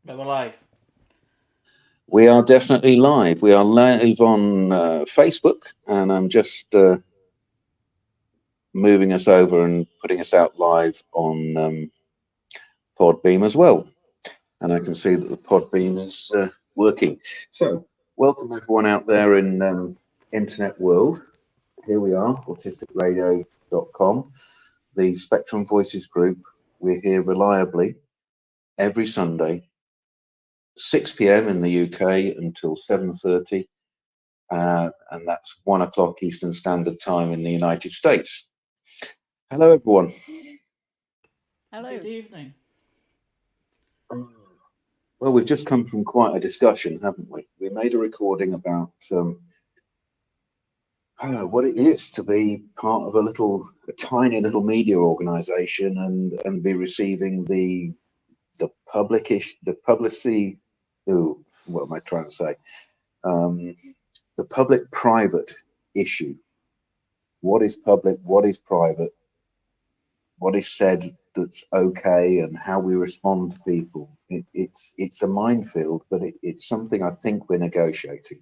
But we're live. We are definitely live. We are live on Facebook, and I'm just moving us over and putting us out live on Podbeam as well. And I can see that the Podbeam is working. So, welcome everyone out there in internet world. Here we are, autisticradio.com, the Spectrum Voices group. We're here reliably every Sunday, 6 p.m. in the UK until 7:30. And that's 1 o'clock Eastern Standard Time in the United States. Hello, everyone. Good Hello. evening. Well, we've just come from quite a discussion, haven't we? We made a recording about what it is to be part of a tiny little media organisation, and be receiving the publicity. Ooh, what am I trying to say? Um, the public-private issue. What is public? What is private? What is said that's okay, and how we respond to people. It's a minefield, but it's something I think we're negotiating.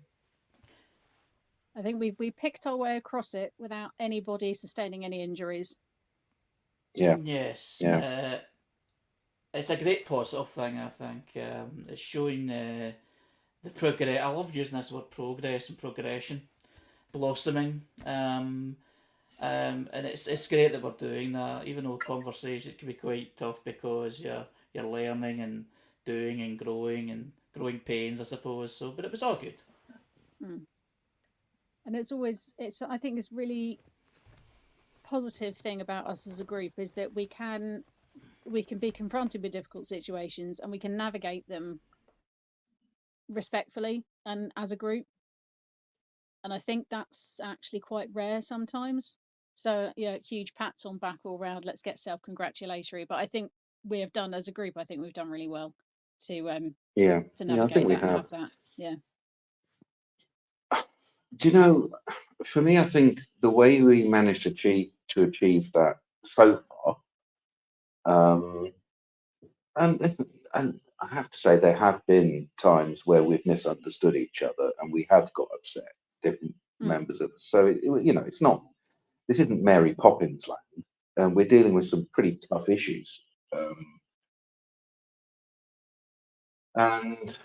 I think we picked our way across it without anybody sustaining any injuries. Yeah, Yes, yeah, it's a great positive thing. I think it's showing the progress. I love using this word progress and progression, blossoming. And it's great that we're doing that. Even though conversations can be quite tough because you're learning and doing and growing pains, I suppose. So, but it was all good. Mm. And it's I think it's really positive thing about us as a group is that we can be confronted with difficult situations and we can navigate them respectfully and as a group. And I think that's actually quite rare sometimes. So yeah, huge pats on back all round. Let's get self-congratulatory. But I think we have done as a group. I think we've done really well to yeah, to yeah. I think navigate we that and have. have that. Yeah. Do you know? For me, I think the way we managed to achieve that so far, um, and I have to say there have been times where we've misunderstood each other and we have got upset, different Mm. members of us. So it's not. This isn't Mary Poppins land, and we're dealing with some pretty tough issues. And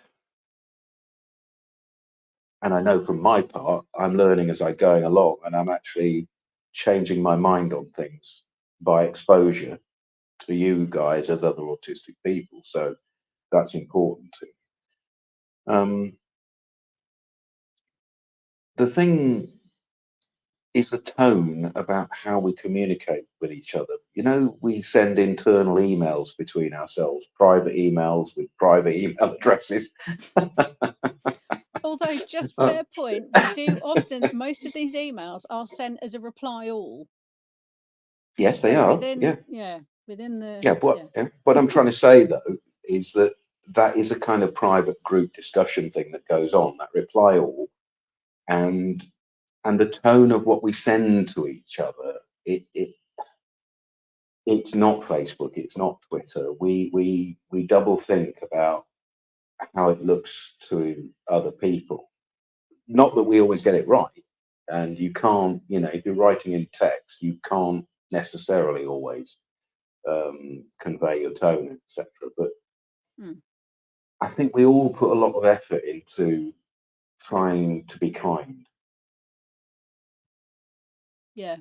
and I know from my part, I'm learning as I'm going along, and I'm actually changing my mind on things by exposure to you guys as other autistic people. So that's important to me. The thing is the tone about how we communicate with each other. We send internal emails between ourselves, private emails with private email addresses. Although, just Uh, fair point, we do often, most of these emails are sent as a reply all. yes, they So are. Yeah, within the, yeah. But yeah. what I'm trying to say though is that that is a kind of private group discussion thing that goes on. That reply all, and the tone of what we send to each other. It's not Facebook. It's not Twitter. We double think about how it looks to other people. Not that we always get it right, and you can't. If you're writing in text, you can't necessarily always convey your tone, etc. But Mm. I think we all put a lot of effort into trying to be kind. Yeah.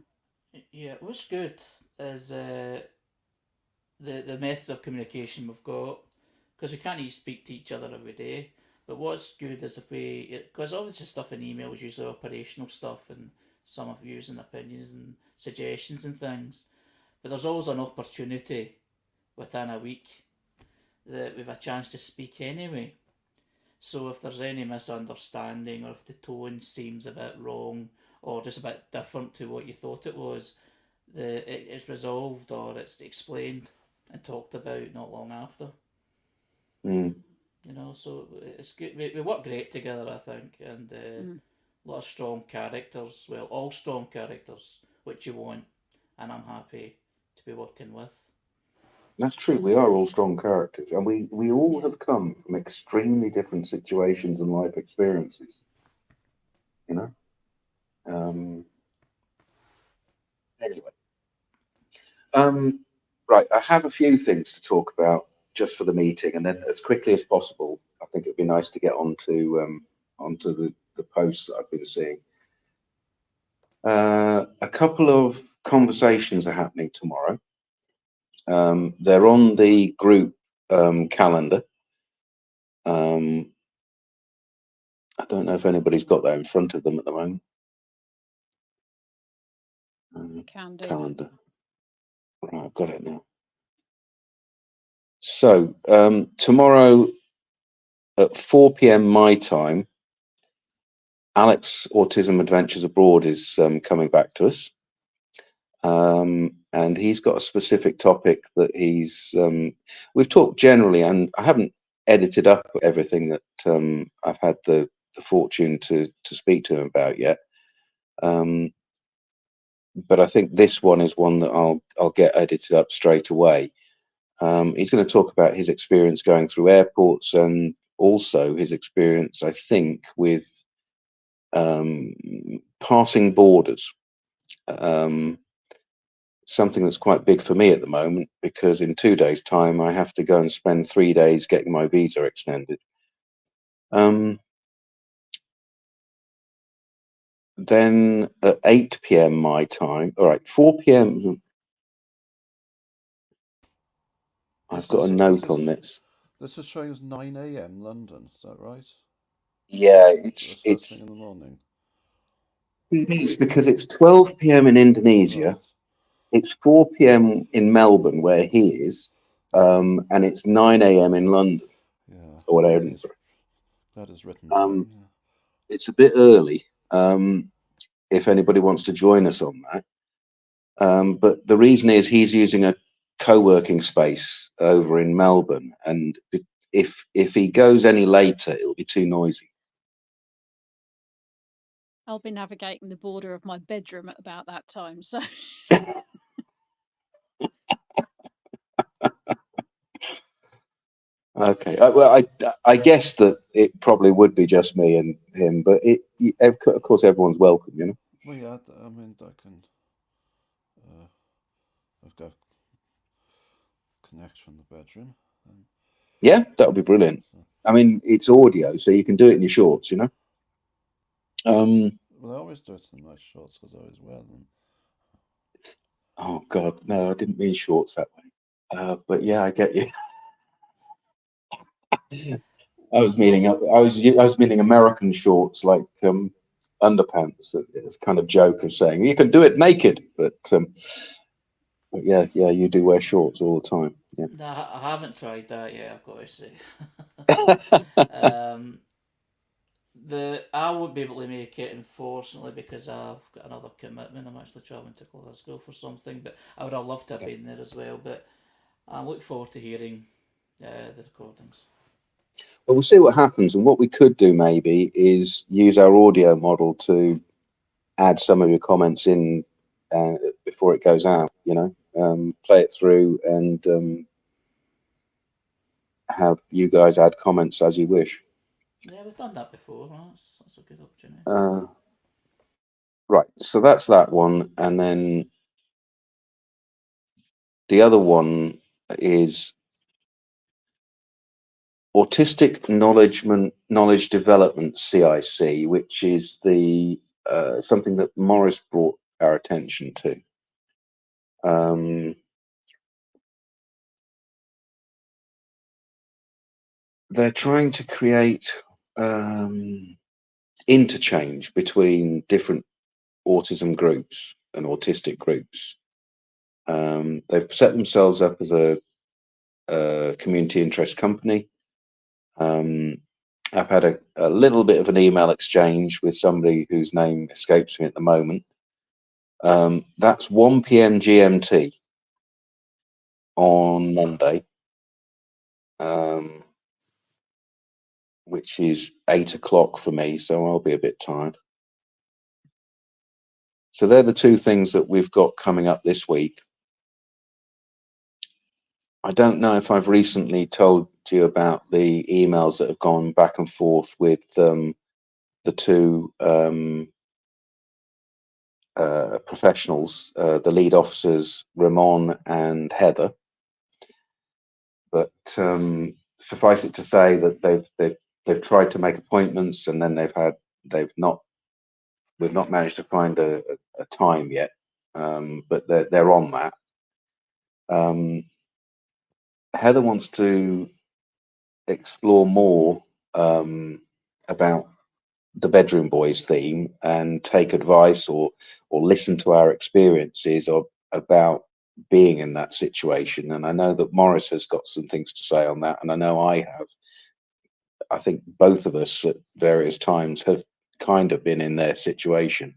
Yeah, what's good is the methods of communication we've got because we can't even speak to each other every day. But what's good is if we, because obviously stuff in email is usually operational stuff and some of views and opinions and suggestions and things. But there's always an opportunity within a week that we've a chance to speak anyway. So if there's any misunderstanding or if the tone seems a bit wrong or just a bit different to what you thought it was, it's resolved or it's explained and talked about not long after. Mm. So it's good. We work great together, I think, and Mm. a lot of strong characters. Well, all strong characters, which you want, and I'm happy to be working with. That's true. We are all strong characters, and we all Yeah. have come from extremely different situations and life experiences. You know. Anyway, right. I have a few things to talk about just for the meeting, and then as quickly as possible, I think it'd be nice to get onto the posts that I've been seeing. A couple of conversations are happening tomorrow. They're on the group calendar. I don't know if anybody's got that in front of them at the moment. Can do. Calendar. Right, I've got it now. So tomorrow at 4 p.m. my time, Alex Autism Adventures Abroad is coming back to us. And he's got a specific topic that we've talked generally, and I haven't edited up everything that I've had the fortune to speak to him about yet. But I think this one is one that I'll get edited up straight away. He's going to talk about his experience going through airports, and also his experience, I think, with passing borders. Something that's quite big for me at the moment, because in 2 days' time I have to go and spend 3 days getting my visa extended. Then at 8 p.m. my time, all right, 4 p.m. I've got a note on this. This is showing as 9 a.m. London. Is that right? Yeah, That's first thing in the morning. It is, because it's 12 p.m. in Indonesia. Right. It's 4 p.m. in Melbourne, where he is, and it's 9 a.m. in London. Yeah. Or whatever. That is written down. Yeah. It's a bit early. If anybody wants to join us on that. But the reason is he's using a co-working space over in Melbourne, and if he goes any later, it'll be too noisy. I'll be navigating the border of my bedroom at about that time. So Okay. Well, I guess that it probably would be just me and him, but of course everyone's welcome, you know. Well, yeah. I mean, I can. I've got connection in the bedroom. Yeah, that would be brilliant. I mean, it's audio, so you can do it in your shorts, you know. Well, I always do it in my shorts because I always wear them. Oh God, no, I didn't mean shorts that way. But yeah, I get you. I was meaning American shorts, like underpants. It's kind of joke of saying you can do it naked, but yeah, you do wear shorts all the time. Yeah. No, I haven't tried that yet, I've got to say. I won't be able to make it, unfortunately, because I've got another commitment. I'm actually travelling to Glasgow for something, but I would have loved to have been there as well. But I look forward to hearing the recordings. Well, we'll see what happens, and what we could do maybe is use our audio model to add some of your comments in before it goes out. You know, play it through and have you guys add comments as you wish. Yeah, we've done that before. That's a good opportunity. Right, so that's that one, and then the other one is Autistic Knowledge Development (CIC), which is the something that Morris brought our attention to. They're trying to create interchange between different autism groups and autistic groups. They've set themselves up as a community interest company. I've had a little bit of an email exchange with somebody whose name escapes me at the moment. That's 1 p.m. GMT on Monday, which is 8 o'clock for me, so I'll be a bit tired. So they're the two things that we've got coming up this week. I don't know if I've recently told you about the emails that have gone back and forth with the two professionals, the lead officers, Ramon and Heather. But suffice it to say that they've tried to make appointments, and then we've not managed to find a time yet. But they're on that. Heather wants to explore more about the Bedroom Boys theme and take advice or listen to our experiences about being in that situation. And I know that Morris has got some things to say on that, and I know I have. I think both of us at various times have kind of been in their situation.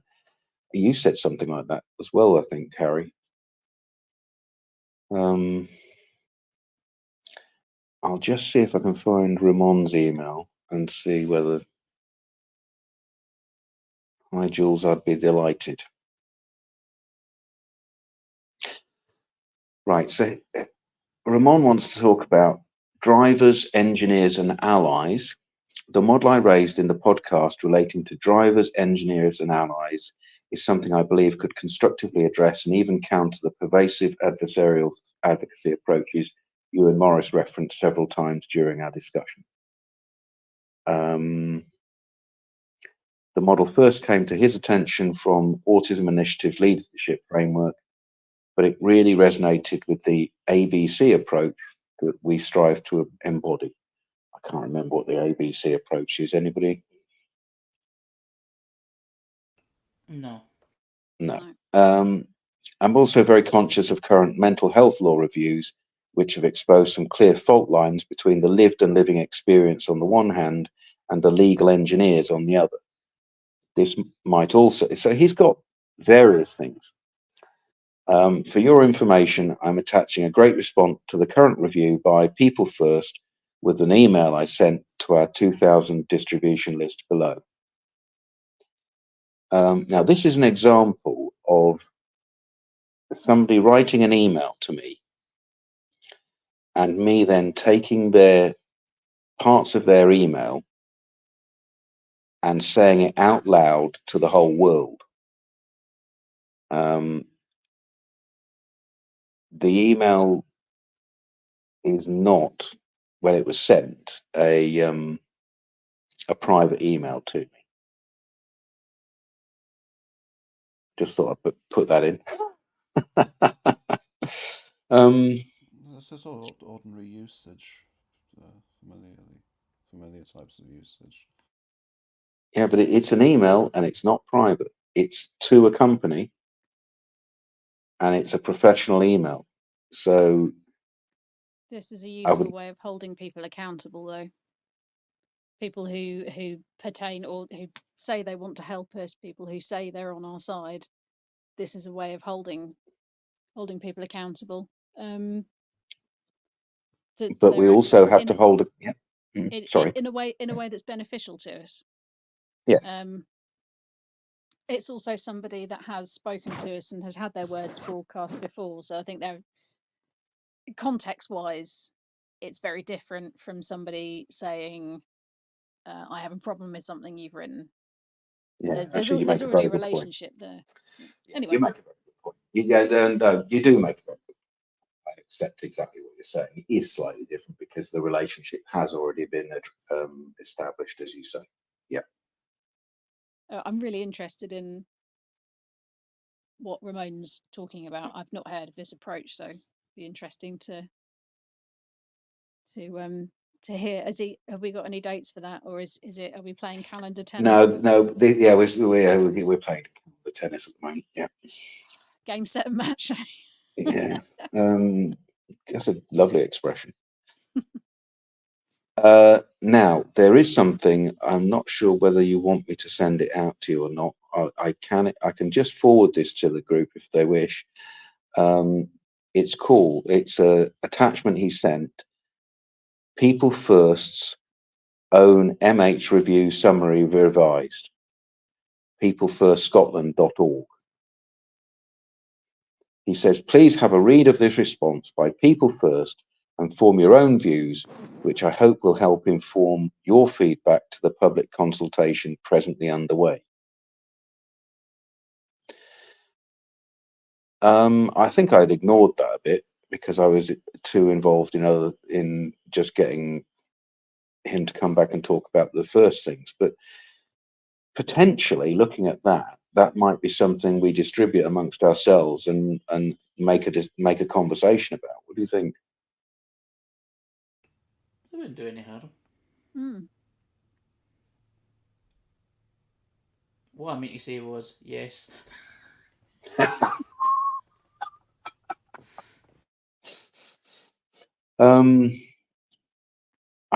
You said something like that as well, I think, Harry. I'll just see if I can find Ramon's email and see whether. Hi, Jules, I'd be delighted. Right, so Ramon wants to talk about drivers, engineers, and allies. The model I raised in the podcast relating to drivers, engineers, and allies is something I believe could constructively address and even counter the pervasive adversarial advocacy approaches you and Morris referenced several times during our discussion. The model first came to his attention from Autism Initiative's leadership framework, but it really resonated with the ABC approach that we strive to embody. I can't remember what the ABC approach is. Anybody? No. No. I'm also very conscious of current mental health law reviews, which have exposed some clear fault lines between the lived and living experience on the one hand and the legal engineers on the other. This might also, so he's got various things. For your information, I'm attaching a great response to the current review by People First with an email I sent to our 2000 distribution list below. Now, this is an example of somebody writing an email to me and me then taking their parts of their email and saying it out loud to the whole world. The email is not, when it was sent, a private email to me. Just thought I'd put that in. This is all ordinary usage, familiar types of usage. Yeah, but it's an email and it's not private. It's to a company and it's a professional email. So this is a useful way of holding people accountable, though. People who pertain or who say they want to help us, people who say they're on our side. This is a way of holding people accountable. But we also have to hold it. Yeah. Sorry. In a way that's beneficial to us. Yes. It's also somebody that has spoken to us and has had their words broadcast before. So I think they're context-wise, it's very different from somebody saying, "I have a problem with something you've written." Yeah, there's already a relationship there. Anyway, you make a very good point. You do make a very good point. I accept exactly what you're saying. It is slightly different because the relationship has already been established, as you say. Yeah. I'm really interested in what Ramon's talking about. I've not heard of this approach, so it'd be interesting to hear. Have we got any dates for that, or is it? Are we playing calendar tennis? No. We're playing the tennis at the moment. Yeah. Game, set, and match. Yeah. That's a lovely expression. Now there is something. I'm not sure whether you want me to send it out to you or not. I can just forward this to the group if they wish. It's cool. It's a attachment he sent. People First's own MH Review Summary Revised. peoplefirstscotland.org. He says, please have a read of this response by People First and form your own views, which I hope will help inform your feedback to the public consultation presently underway. I think I'd ignored that a bit because I was too involved in just getting him to come back and talk about the first things. But potentially, looking at that might be something we distribute amongst ourselves and make a conversation about. What do you think? It wouldn't do any harm. Mm. What I meant to say was yes.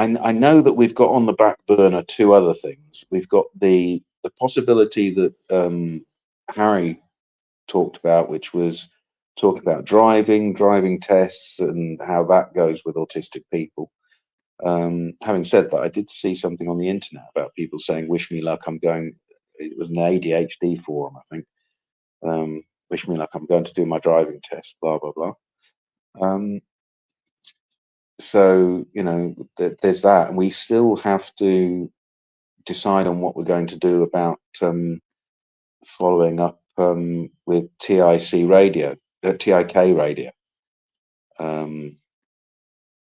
I know that we've got on the back burner two other things. We've got the possibility that Harry talked about, which was talking about driving tests and how that goes with autistic people. Having said that, I did see something on the internet about people saying, wish me luck, it was an ADHD forum, I think. Wish me luck, I'm going to do my driving test, blah, blah, blah. So, there's that. And we still have to decide on what we're going to do about following up with TIK radio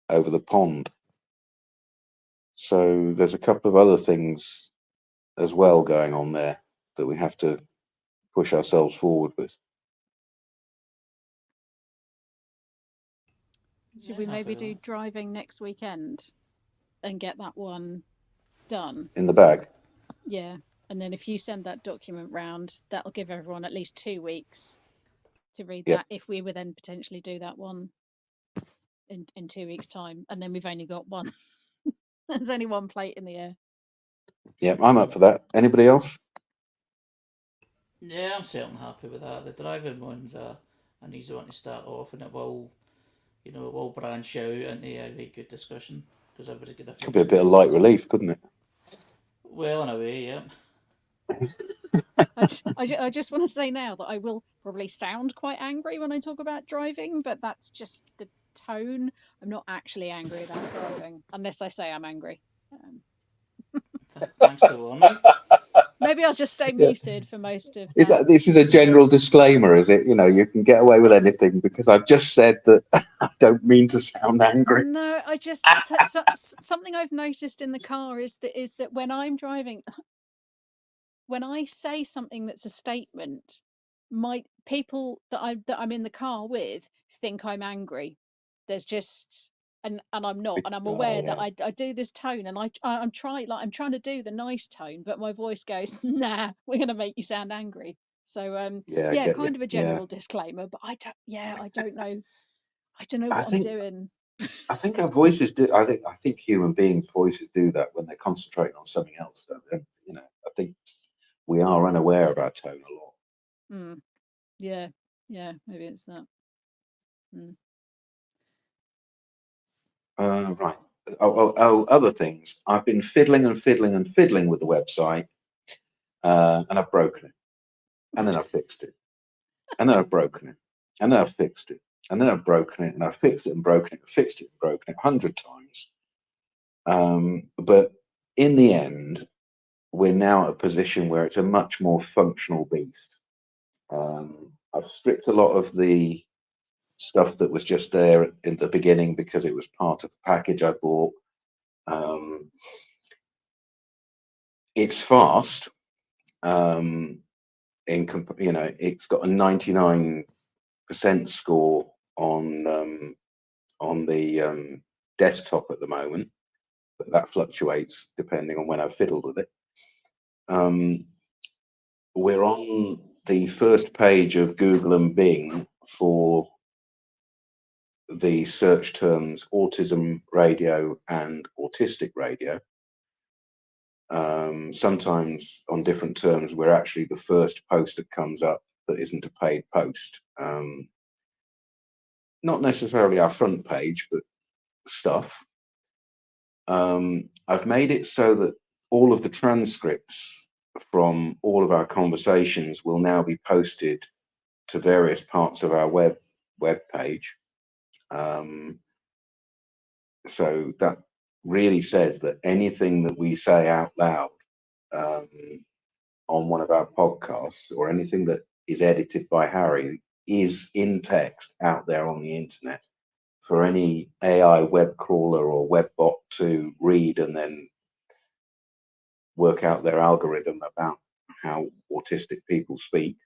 over the pond. So there's a couple of other things as well going on there that we have to push ourselves forward with. Should we maybe do driving next weekend and get that one done? In the bag? Yeah. And then if you send that document round, that'll give everyone at least 2 weeks to read that, if we would then potentially do that one in 2 weeks' time. And then we've only got one. There's only one plate in the air. Yeah, I'm up for that. Anybody else? Yeah, I'm certainly happy with that. The driving one's an easy one to start off, and it will branch out into a very good discussion because everybody's got different. Could be a bit of light relief, couldn't it? Well, in a way, yeah. I just want to say now that I will probably sound quite angry when I talk about driving, but that's just the tone. I'm not actually angry about driving, unless I say I'm angry. Thanks for warning. Maybe I'll just stay muted for most of This is a general disclaimer, is it? You can get away with anything because I've just said that I don't mean to sound angry. No, I just something I've noticed in the car is that when I'm driving, when I say something that's a statement, my people that I'm in the car with think I'm angry. There's just and I'm not, and I'm aware that I do this tone, and I'm trying to do the nice tone, but my voice goes, nah, we're gonna make you sound angry. So kind of a general disclaimer, but I don't know what I'm doing. I think our voices do. I think human beings' voices do that when they're concentrating on something else. I think we are unaware of our tone a lot. Yeah, maybe it's that. Right. Other things. I've been fiddling with the website, and I've broken it, and then I've fixed it, and then I've broken it, and then I've fixed it, and then I've broken it, and I've fixed it and broken it, fixed it and broken it 100 times. But in the end, we're now at a position where it's a much more functional beast. I've stripped a lot of the stuff that was just there in the beginning because it was part of the package I bought. It's fast. It's got a 99% score on the desktop at the moment, but that fluctuates depending on when I've fiddled with it. We're on the first page of Google and Bing for the search terms autism radio and autistic radio. Sometimes on different terms, we're actually the first post that comes up that isn't a paid post. Not necessarily our front page, but stuff. I've made it so that all of the transcripts from all of our conversations will now be posted to various parts of our web page. So that really says that anything that we say out loud um, on one of our podcasts, or anything that is edited by Harry, is in text out there on the internet for any AI web crawler or web bot to read and then work out their algorithm about how autistic people speak.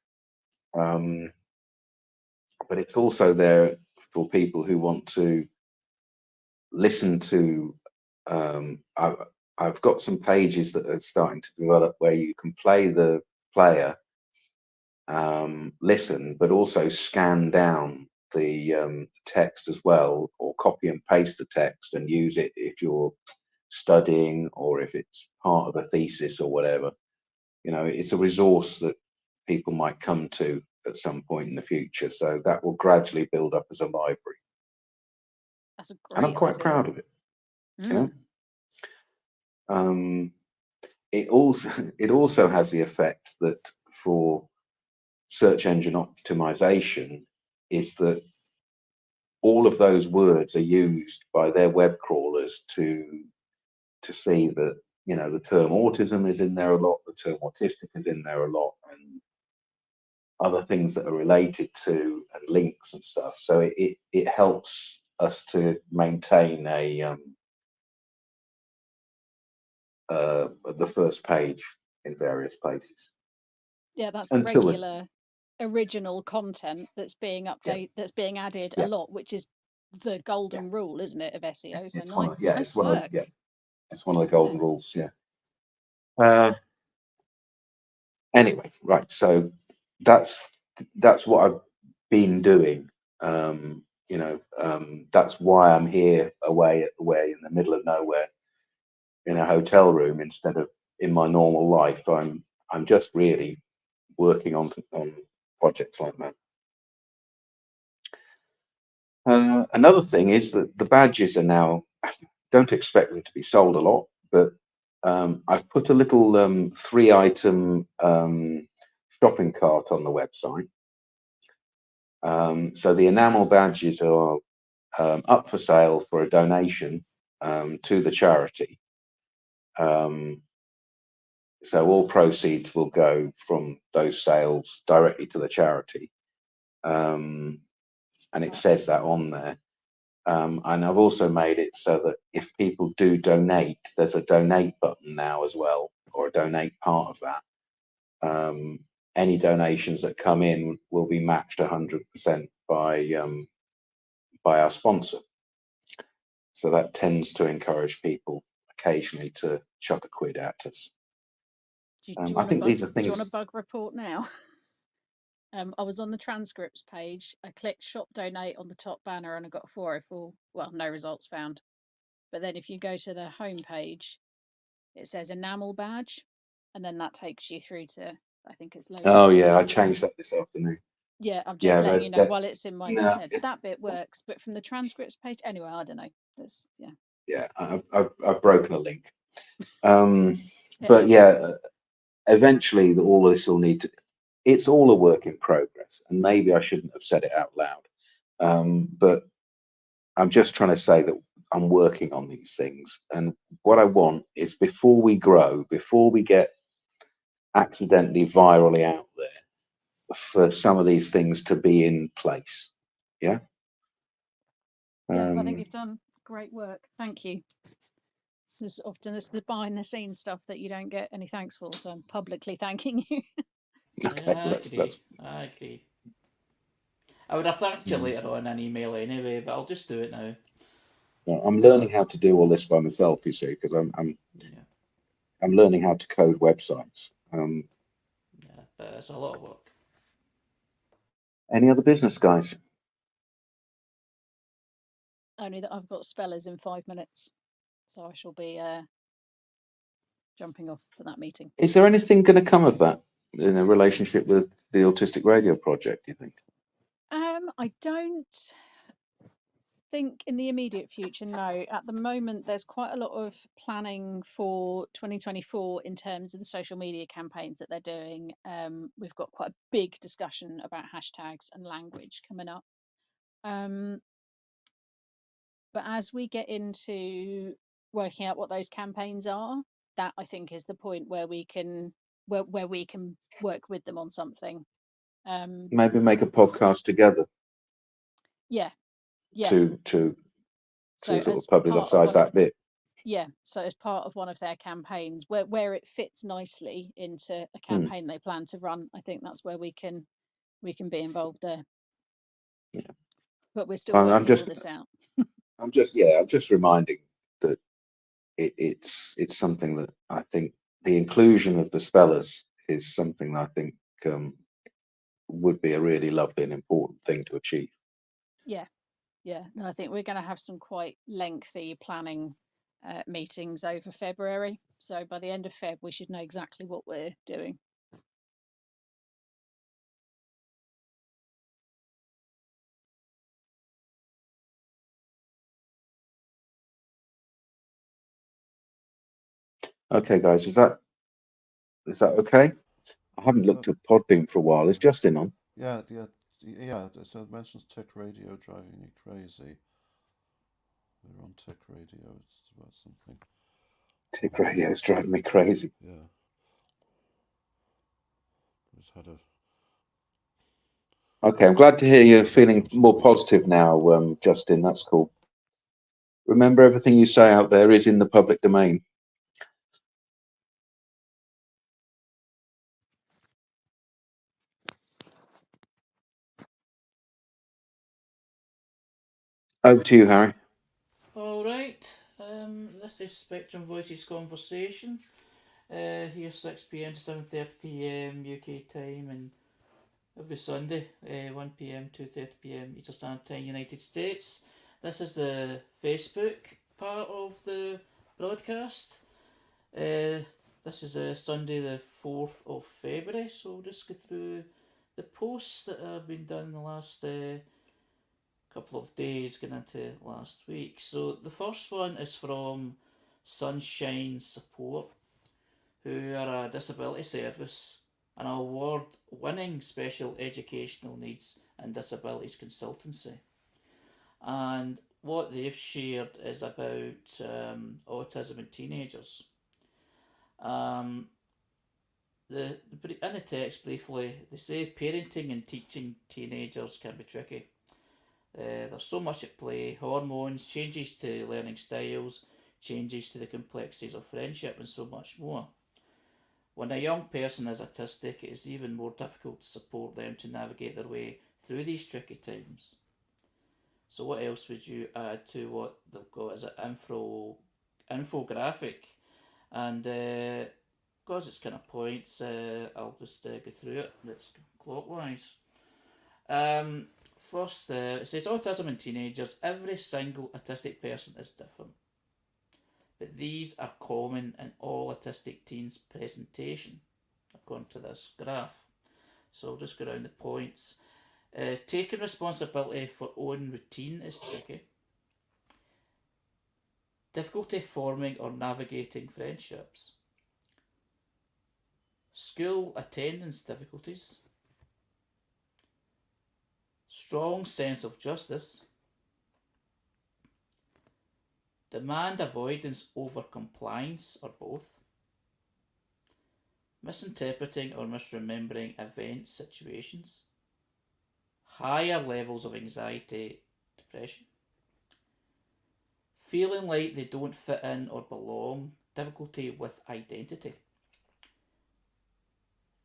But it's also there for people who want to listen to. I've got some pages that are starting to develop where you can play the player, listen, but also scan down the text as well, or copy and paste the text and use it if you're studying or if it's part of a thesis or whatever. It's a resource that people might come to at some point in the future. So that will gradually build up as a library. That's a And I'm great quite idea. proud of it. Mm. It also has the effect that for search engine optimization is that all of those words are used by their web crawlers to see that the term autism is in there a lot, the term autistic is in there a lot, and other things that are related to, and links and stuff. So it helps us to maintain the first page in various places Yeah, that's until it, regular original content that's being that's being added a yeah, lot, which is the yeah, golden rule, isn't it, of SEO? So it's one nice, of yeah, nice work. it's one of the Yeah. golden rules. Yeah. Anyway, right. So that's what I've been doing. That's why I'm here away in the middle of nowhere in a hotel room instead of in my normal life. I'm just really working on projects like that. Another thing is that the badges are now, don't expect them to be sold a lot, but I've put a little 3-item shopping cart on the website. So the enamel badges are up for sale for a donation to the charity. So all proceeds will go from those sales directly to the charity. And it says that on there. And I've also made it so that if people do donate, there's a donate button now as well, or a donate part of that. Any donations that come in will be matched 100% by our sponsor. So that tends to encourage people occasionally to chuck a quid at us. Do I you want think these are do you want a things. bug report now? I was on the transcripts page. I clicked shop donate on the top banner and I got 404. Well, no results found. But then if you go to the home page, it says enamel badge, and then that takes you through to, I think it's local. Oh yeah, I changed that this afternoon. Yeah, I'm just Yeah, letting there's you know that. while it's in my No, head. That bit works, but from the transcripts page, anyway, I don't know. That's yeah, I've broken a link. it But happens. yeah, eventually all of this will need to. It's all a work in progress, and maybe I shouldn't have said it out loud. But I'm just trying to say that I'm working on these things, and what I want is before we grow, before we get accidentally virally out there, for some of these things to be in place. Yeah. Yeah, I think Um, you've done great work. Thank you. This is often it's the behind the scenes stuff that you don't get any thanks for, so I'm publicly thanking you. okay, Yeah, well, I agree. that's. I agree. I would have thanked you Mm. later on in an email anyway, but I'll just do it now. I'm learning how to do all this by myself. You see, because Yeah, I'm learning how to code websites. yeah, but it's a lot of work. Any other business guys? Only that I've got spellers in 5 minutes, so I shall be jumping off for that meeting. Is there anything going to come of that in a relationship with the Autistic Radio project? Do you think? I don't think in the immediate future, no. At the moment, there's quite a lot of planning for 2024 in terms of the social media campaigns that they're doing. We've got quite a big discussion about hashtags and language coming up. But as we get into working out what those campaigns are, that I think is the point where we can where we can work with them on something. Maybe make a podcast together Yeah, yeah. to So sort of as part of publicise that bit. yeah, so as part of one of their campaigns, where it fits nicely into a campaign they plan to run, I think that's where we can be involved there. Yeah. But we're still I'm working all this out. I'm just reminding that it's something that I think the inclusion of the spellers is something that I think would be a really lovely and important thing to achieve. Yeah, yeah. No, I think we're going to have some quite lengthy planning meetings over February. So by the end of Feb, we should know exactly what we're doing. Okay, guys, is that okay? I haven't looked at Podbean for a while. Is Justin on? Yeah. So it mentions tech radio driving me crazy. We're on tech radio. It's about something. Tech radio is driving me crazy. Yeah. Just had a. Okay, I'm glad to hear you're feeling more positive now, Justin. That's cool. Remember, everything you say out there is in the public domain. Over to you, Harry. All right. This is Spectrum Voices Conversation. Here 6 p.m. to 7:30 p.m. UK time, and every Sunday 1 p.m. 2:30 p.m. Eastern Standard Time, United States. This is the Facebook part of the broadcast. This is Sunday the 4th of February, so we'll just go through the posts that have been done in the last couple of days, getting into last week. So the first one is from Sunshine Support, who are a disability service, an award-winning special educational needs and disabilities consultancy. And what they've shared is about autism in teenagers. In the text, briefly, they say parenting and teaching teenagers can be tricky. There's so much at play: hormones, changes to learning styles, changes to the complexities of friendship, and so much more. When a young person is autistic, it is even more difficult to support them to navigate their way through these tricky times. So what else would you add to what they've got as an infographic? And because it's kind of points, I'll just go through it. Let's go clockwise. First, it says autism in teenagers. Every single autistic person is different, but these are common in all autistic teens' presentation, according to this graph. So I'll just go around the points. Taking responsibility for own routine is tricky. Difficulty forming or navigating friendships. School attendance difficulties. Strong sense of justice. Demand avoidance over compliance, or both. Misinterpreting or misremembering event situations. Higher levels of anxiety, depression. Feeling like they don't fit in or belong. Difficulty with identity.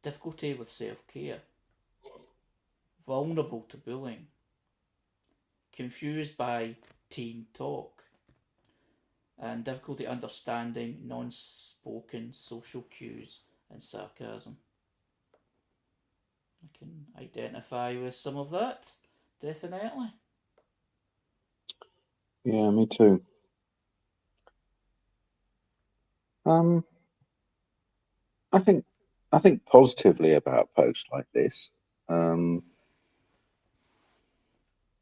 Difficulty with self-care. Vulnerable to bullying. Confused by teen talk. And difficulty understanding non-spoken social cues and sarcasm. I can identify with some of that, definitely. Yeah, me too. I think positively about posts like this.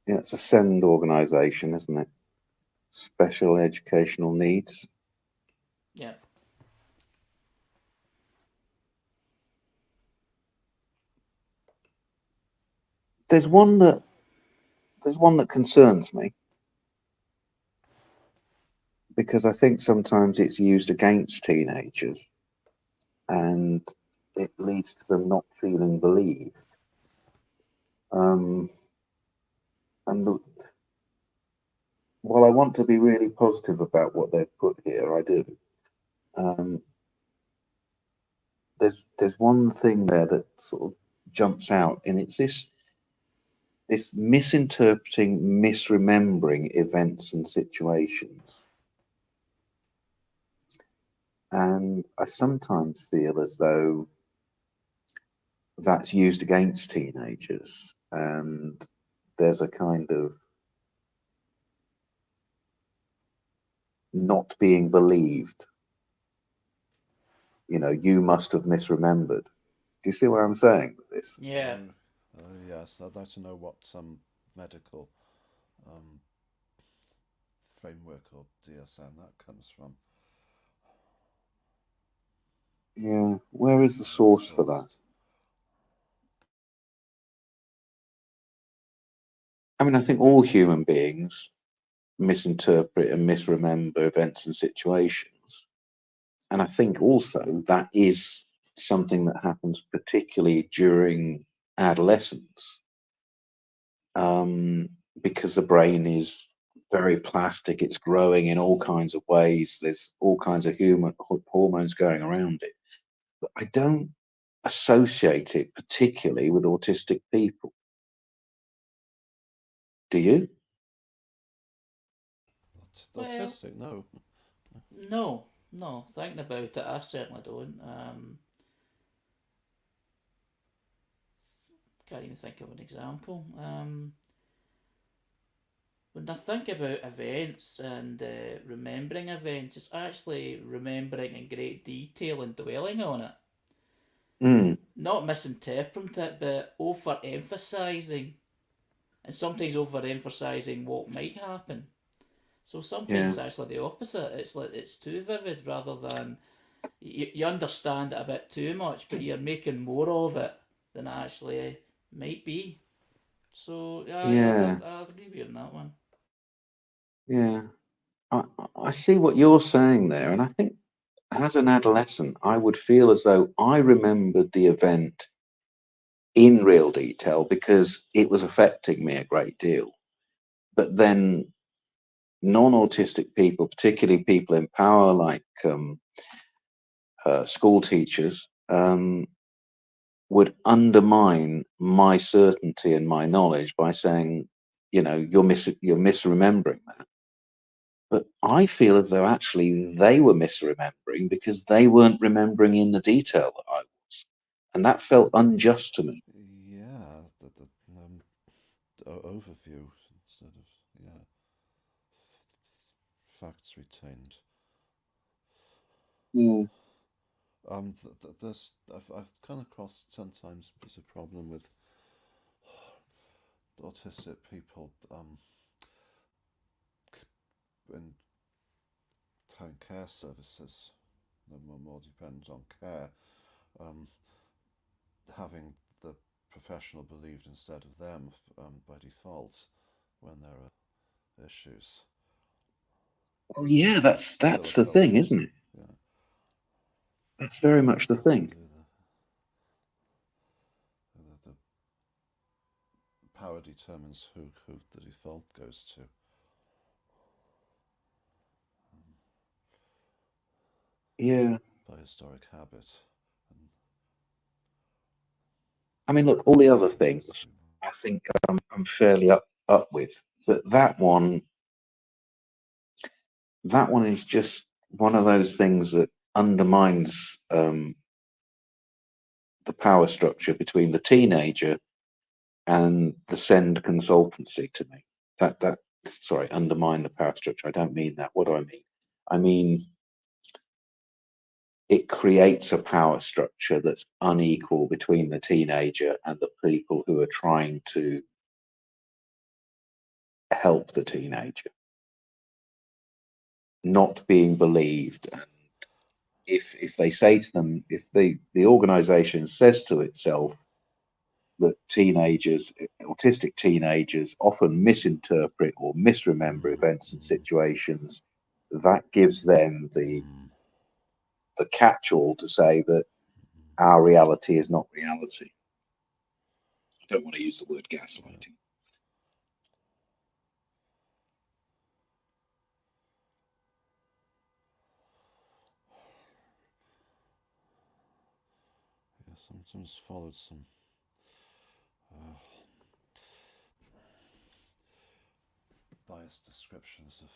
Yeah, it's a SEND organisation, isn't it? Special educational needs. Yeah. There's one that concerns me. because I think sometimes it's used against teenagers, and it leads to them not feeling believed. And while I want to be really positive about what they've put here, I do. There's one thing there that sort of jumps out, and it's this misinterpreting, misremembering events and situations. And I sometimes feel as though that's used against teenagers, and there's a kind of not being believed. You know, you must have misremembered. Do you see what I'm saying with this? Yeah. Yes, I'd like to know what medical framework or DSM that comes from. Yeah, where is the source for that? I mean, I think all human beings misinterpret and misremember events and situations. And I think also that is something that happens particularly during adolescence, because the brain is very plastic. It's growing in all kinds of ways. There's all kinds of hormones going around it. But I don't associate it particularly with autistic people. Do you? Well, Autistic? No. no. Thinking about it, I certainly don't. Can't even think of an example. When I think about events and remembering events, it's actually remembering in great detail and dwelling on it. Not misinterpreting it, but overemphasising, and sometimes overemphasising what might happen. So sometimes it's actually the opposite. It's like it's too vivid rather than you understand it a bit too much, but you're making more of it than it actually might be. So yeah, I'll agree with you on that one. Yeah, I see what you're saying there, and I think as an adolescent, I would feel as though I remembered the event in real detail because it was affecting me a great deal. But then non-autistic people, particularly people in power like school teachers, would undermine my certainty and my knowledge by saying, you know, you're misremembering that. But I feel as though actually they were misremembering because they weren't remembering in the detail that I was. And that felt unjust to me. Yeah, the overview instead of, facts retained. Yeah. I've come across sometimes there's a problem with autistic people in town care services, more dependent on care, having the professional believed instead of them by default when there are issues. Well, yeah, that's the thing, isn't it? Yeah. That's very much the thing. The power determines who the default goes to. Yeah. By historic habit. I mean, look, all the other things I think I'm fairly up with. But that one is just one of those things that undermines the power structure between the teenager and the send consultancy to me. Sorry, undermine the power structure. I don't mean that. What do I mean? I mean, it creates a power structure that's unequal between the teenager and the people who are trying to help the teenager. Not being believed. And if they say to them, if the organization says to itself that autistic teenagers often misinterpret or misremember events and situations, that gives them the catch-all to say that our reality is not reality. I don't want to use the word gaslighting. Yeah, sometimes followed some biased descriptions of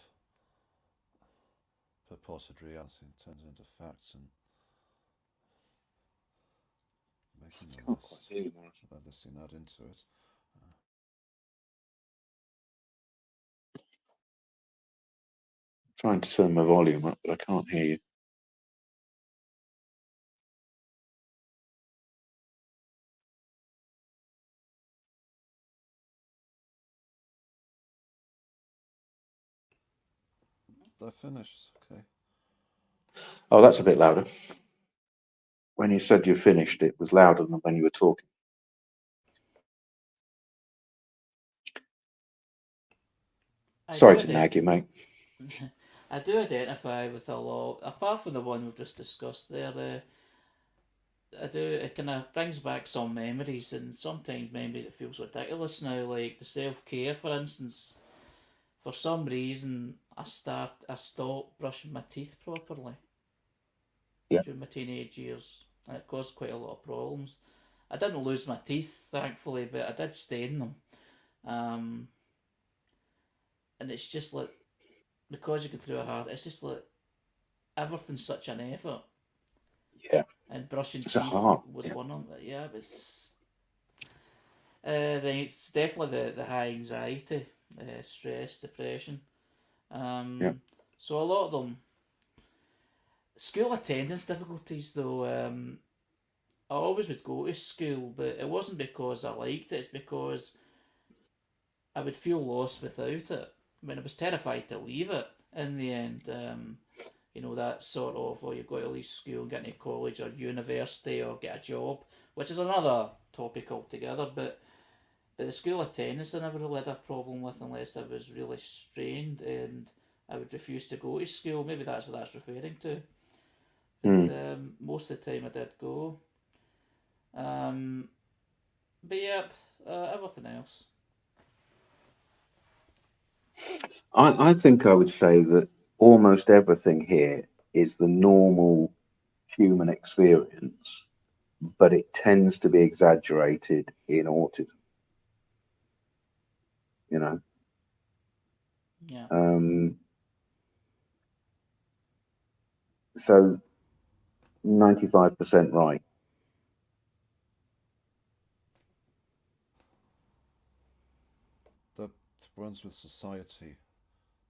purported reality and turned into facts and making the list. Listing that into it. Trying to turn my volume up, but I can't hear you. They're finished, okay. Oh, that's a bit louder. When you said you finished, it was louder than when you were talking. Sorry to nag you, mate. I do identify with a lot, apart from the one we've just discussed there. It kind of brings back some memories, and sometimes memories it feels ridiculous now, like the self-care, for instance. For some reason, I stopped brushing my teeth properly during my teenage years, and it caused quite a lot of problems. I didn't lose my teeth, thankfully, but I did stain them. And it's just like, because you go through a hard, it's just like, everything's such an effort. Yeah. And brushing It's teeth hard. was one of them. Yeah, but then it's definitely the high anxiety, stress, depression. So a lot of them. School attendance difficulties, though. I always would go to school, but it wasn't because I liked it. It's because I would feel lost without it. I mean, I was terrified to leave it in the end. That sort of, you've got to leave school and get into college or university or get a job, which is another topic altogether. But the school attendance I never really had a problem with unless I was really strained and I would refuse to go to school. Maybe that's what that's referring to. But most of the time I did go. But yeah, everything else. I think I would say that almost everything here is the normal human experience, but it tends to be exaggerated in autism. Yeah. So 95% right. The ones with society,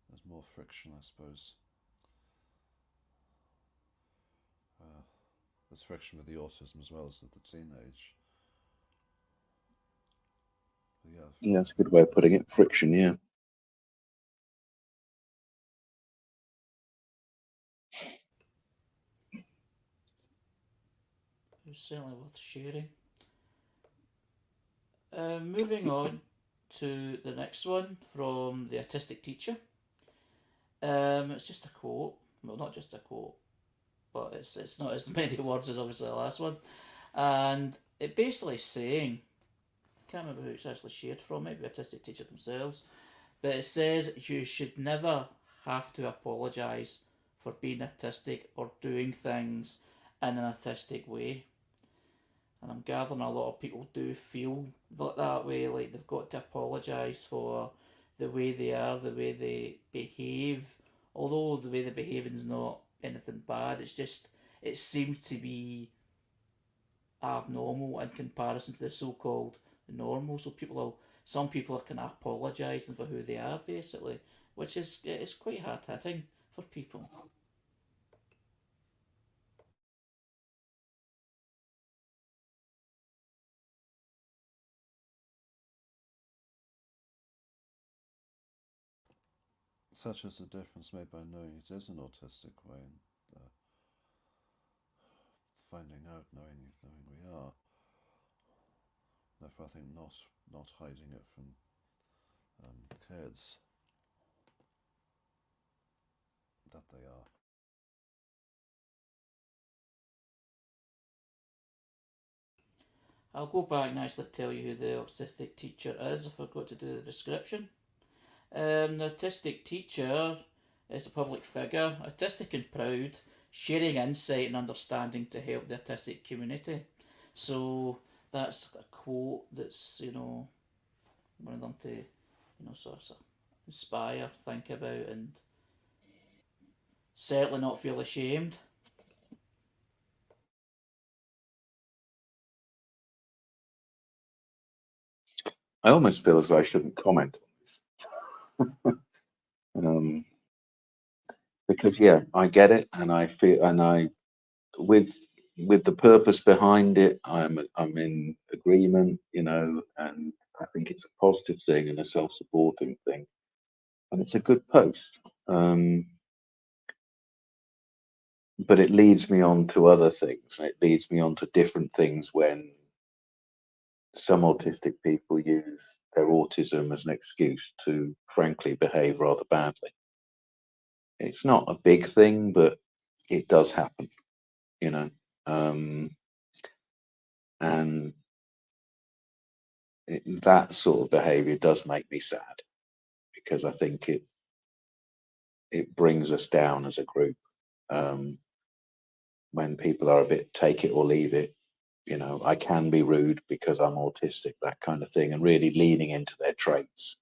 there's more friction, I suppose. There's friction with the autism as well as with the teenage. Yeah, that's a good way of putting it. Friction, yeah. It was certainly worth sharing. Moving on to the next one from the Autistic teacher. It's just a quote. Well, not just a quote, but it's not as many words as obviously the last one. And it basically saying, I can't remember who it's actually shared from, maybe Autistic teacher themselves, but it says you should never have to apologise for being autistic or doing things in an autistic way. And I'm gathering a lot of people do feel that way, like they've got to apologise for the way they are, the way they behave. Although the way they're behaving is not anything bad, it seems to be abnormal in comparison to the so-called normal. So some people are kind of apologising for who they are, basically, which is quite hard hitting for people. Such as the difference made by knowing it is an autistic way and finding out, knowing we are. Therefore, I think not hiding it from kids. that they are. I'll go back and actually tell you who the autistic teacher is. I forgot to do the description. The autistic teacher is a public figure, autistic and proud, sharing insight and understanding to help the autistic community. So that's a quote that's, one of them to, sort of inspire, think about, and certainly not feel ashamed. I almost feel as though I shouldn't comment because yeah, I get it, and I feel, and I with the purpose behind it, I'm in agreement, and I think it's a positive thing and a self-supporting thing, and it's a good post. But it leads me on to other things. It leads me on to different things when some autistic people use their autism as an excuse to, frankly, behave rather badly. It's not a big thing, but it does happen, um, and that sort of behavior does make me sad because I think it brings us down as a group. When people are a bit take it or leave it, I can be rude because I'm autistic, that kind of thing, and really leaning into their traits.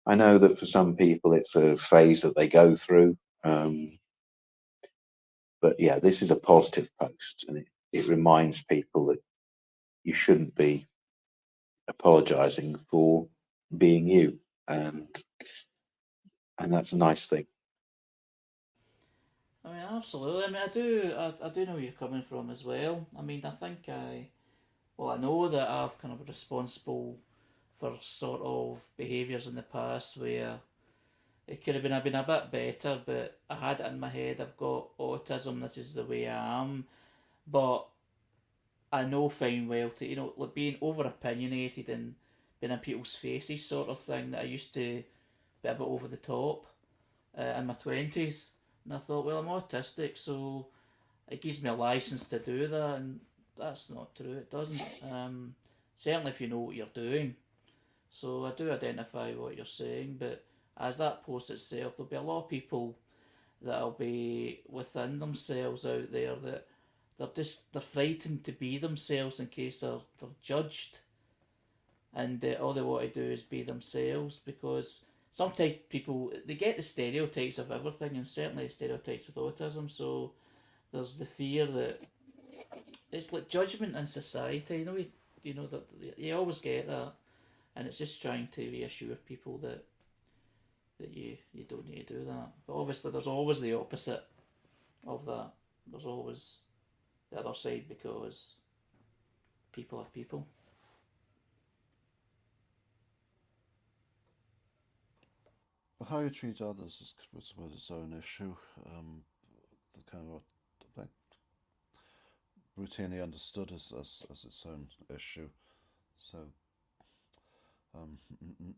I know that for some people it's a phase that they go through, but yeah, this is a positive post, and it reminds people that you shouldn't be apologizing for being you, and that's a nice thing. I mean, absolutely. I mean, I do know where you're coming from as well. I mean, I know that I've kind of responsible for sort of behaviours in the past where it could have been a bit better, but I had it in my head, I've got autism, this is the way I am. But I know fine well to, like being over opinionated and being in people's faces sort of thing that I used to be a bit over the top in my 20s. And I thought, well, I'm autistic, so it gives me a license to do that, and that's not true. It doesn't. Certainly, if you know what you're doing. So I do identify what you're saying, but as that post itself, there'll be a lot of people that'll be within themselves out there that they're frightened to be themselves in case they're judged, and all they want to do is be themselves because sometimes people they get the stereotypes of everything, and certainly stereotypes with autism. So there's the fear that it's like judgment in society. That you always get that, and it's just trying to reassure people that you don't need to do that. But obviously, there's always the opposite of that. There's always the other side because people have people. But how you treat others is, I suppose, its own issue. The kind of like routinely understood as its own issue. So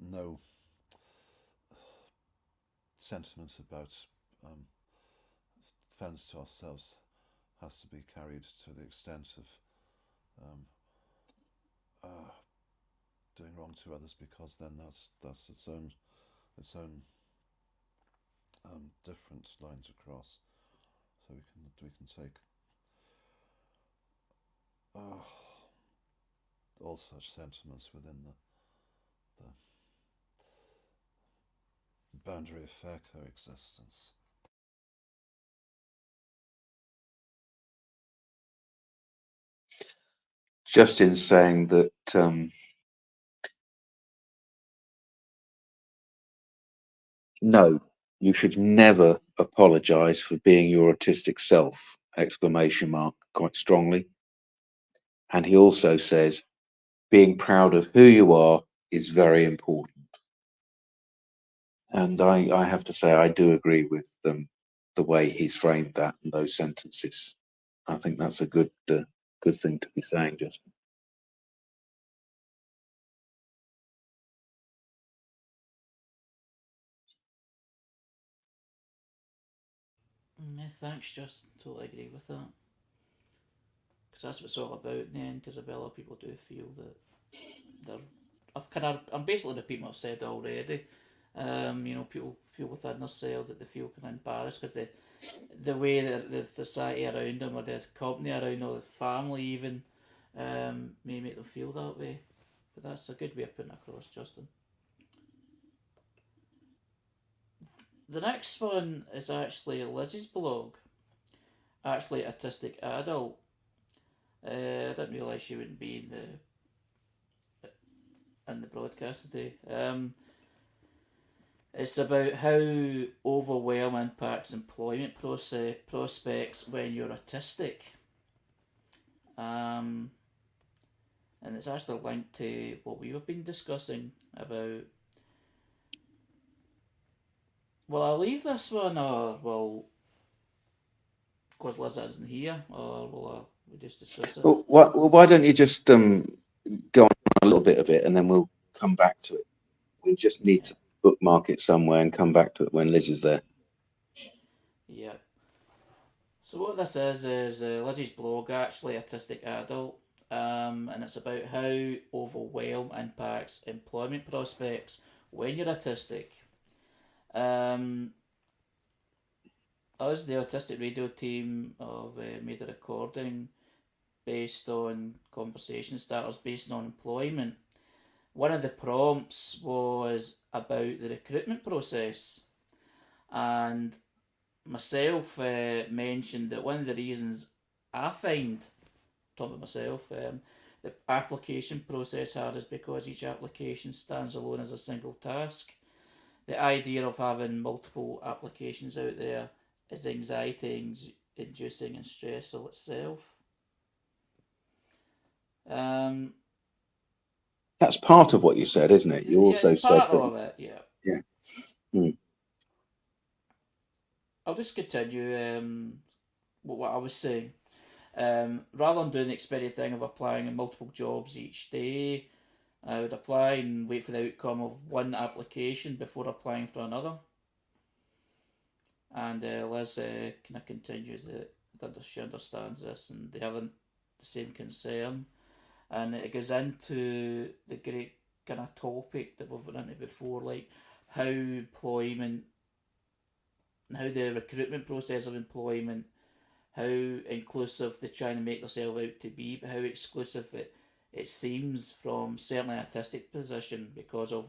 no sentiment about defence to ourselves has to be carried to the extent of doing wrong to others, because then that's its own different lines across. So we can take all such sentiments within the boundary of fair coexistence. Just in saying that no, you should never apologize for being your autistic self, exclamation mark, quite strongly. And he also says being proud of who you are is very important. And I have to say I do agree with the way he's framed that and those sentences. I think that's a good thing to be saying, Justin. Yeah, thanks, Justin. Totally agree with that. Because that's what it's all about in the end. Because a lot of people do feel that I'm basically repeating what I've said already. People feel within themselves that they feel kind of embarrassed because the way that the society around them or the company around them or the family even may make them feel that way. But that's a good way of putting it across, Justin. The next one is actually Lizzie's blog. Actually, Autistic Adult. I didn't realise she wouldn't be in the broadcast today. It's about how overwhelm impacts employment prospects when you're autistic. And it's actually linked to what we have been discussing about. Will I leave this one, or because Liz isn't here, or will we just discuss it? Well, why don't you just go on a little bit of it, and then we'll come back to it. We just need to bookmark it somewhere and come back to it when Liz is there. Yeah. So what this is Lizzie's blog, actually, Autistic Adult, and it's about how overwhelm impacts employment prospects when you're autistic. Us, the Autistic Radio team, have made a recording based on conversation starters based on employment. One of the prompts was about the recruitment process, and myself mentioned that one of the reasons I find, talking about myself, the application process hard is because each application stands alone as a single task. The idea of having multiple applications out there is anxiety inducing and stressful itself. That's part of what you said, isn't it? You also it's said part that. of it, yeah. Yeah. Mm. I'll just continue what I was saying. Rather than doing the experience thing of applying in multiple jobs each day, I would apply and wait for the outcome of one application before applying for another. And Liz kind of continues that she understands this and they have the same concern. And it goes into the great kind of topic that we've been into before, like how employment, how the recruitment process of employment, how inclusive they're trying to make themselves out to be, but how exclusive it seems from certainly an autistic position because of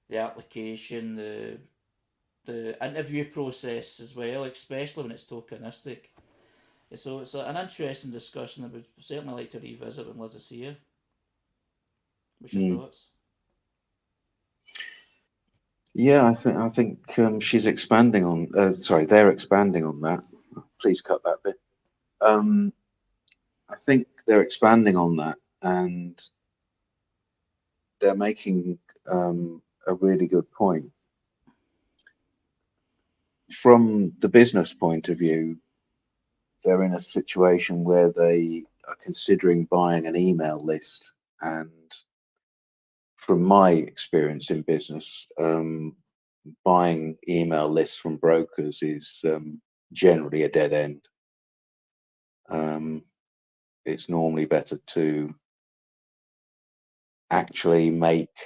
the application, the interview process as well, especially when it's tokenistic. So it's an interesting discussion that we'd certainly like to revisit when Liz is here. What's your thoughts? Yeah, I think she's expanding on. They're expanding on that. Please cut that bit. I think they're expanding on that, and they're making a really good point. From the business point of view, they're in a situation where they are considering buying an email list, and from my experience in business, buying email lists from brokers is generally a dead end. It's normally better to actually make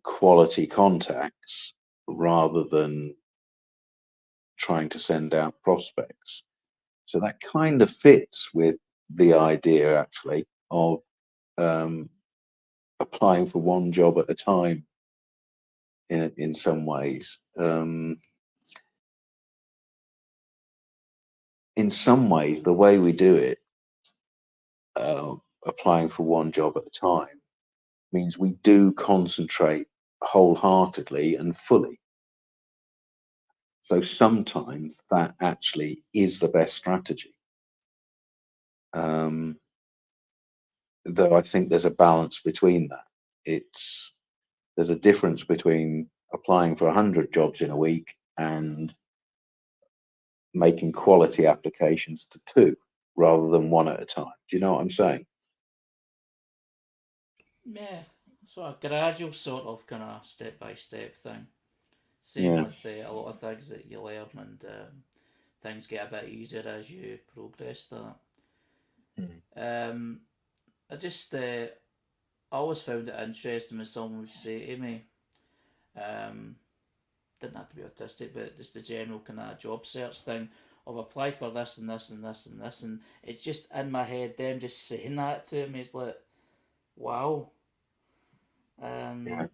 quality contacts rather than trying to send out prospects. So that kind of fits with the idea actually of applying for one job at a time in some ways. In some ways, the way we do it, applying for one job at a time, means we do concentrate wholeheartedly and fully. So sometimes that actually is the best strategy. Though I think there's a balance between that. There's a difference between applying for 100 jobs in a week and making quality applications to 2 rather than 1 at a time. Do you know what I'm saying? Yeah, so a gradual sort of kind of step-by-step thing. Same Yeah. with a lot of things that you learn, and things get a bit easier as you progress that. I just I always found it interesting when someone would say to me, didn't have to be autistic, but just the general kind of job search thing of apply for this and this and this and this, and it's just in my head. Them just saying that to me is like, wow. Yeah.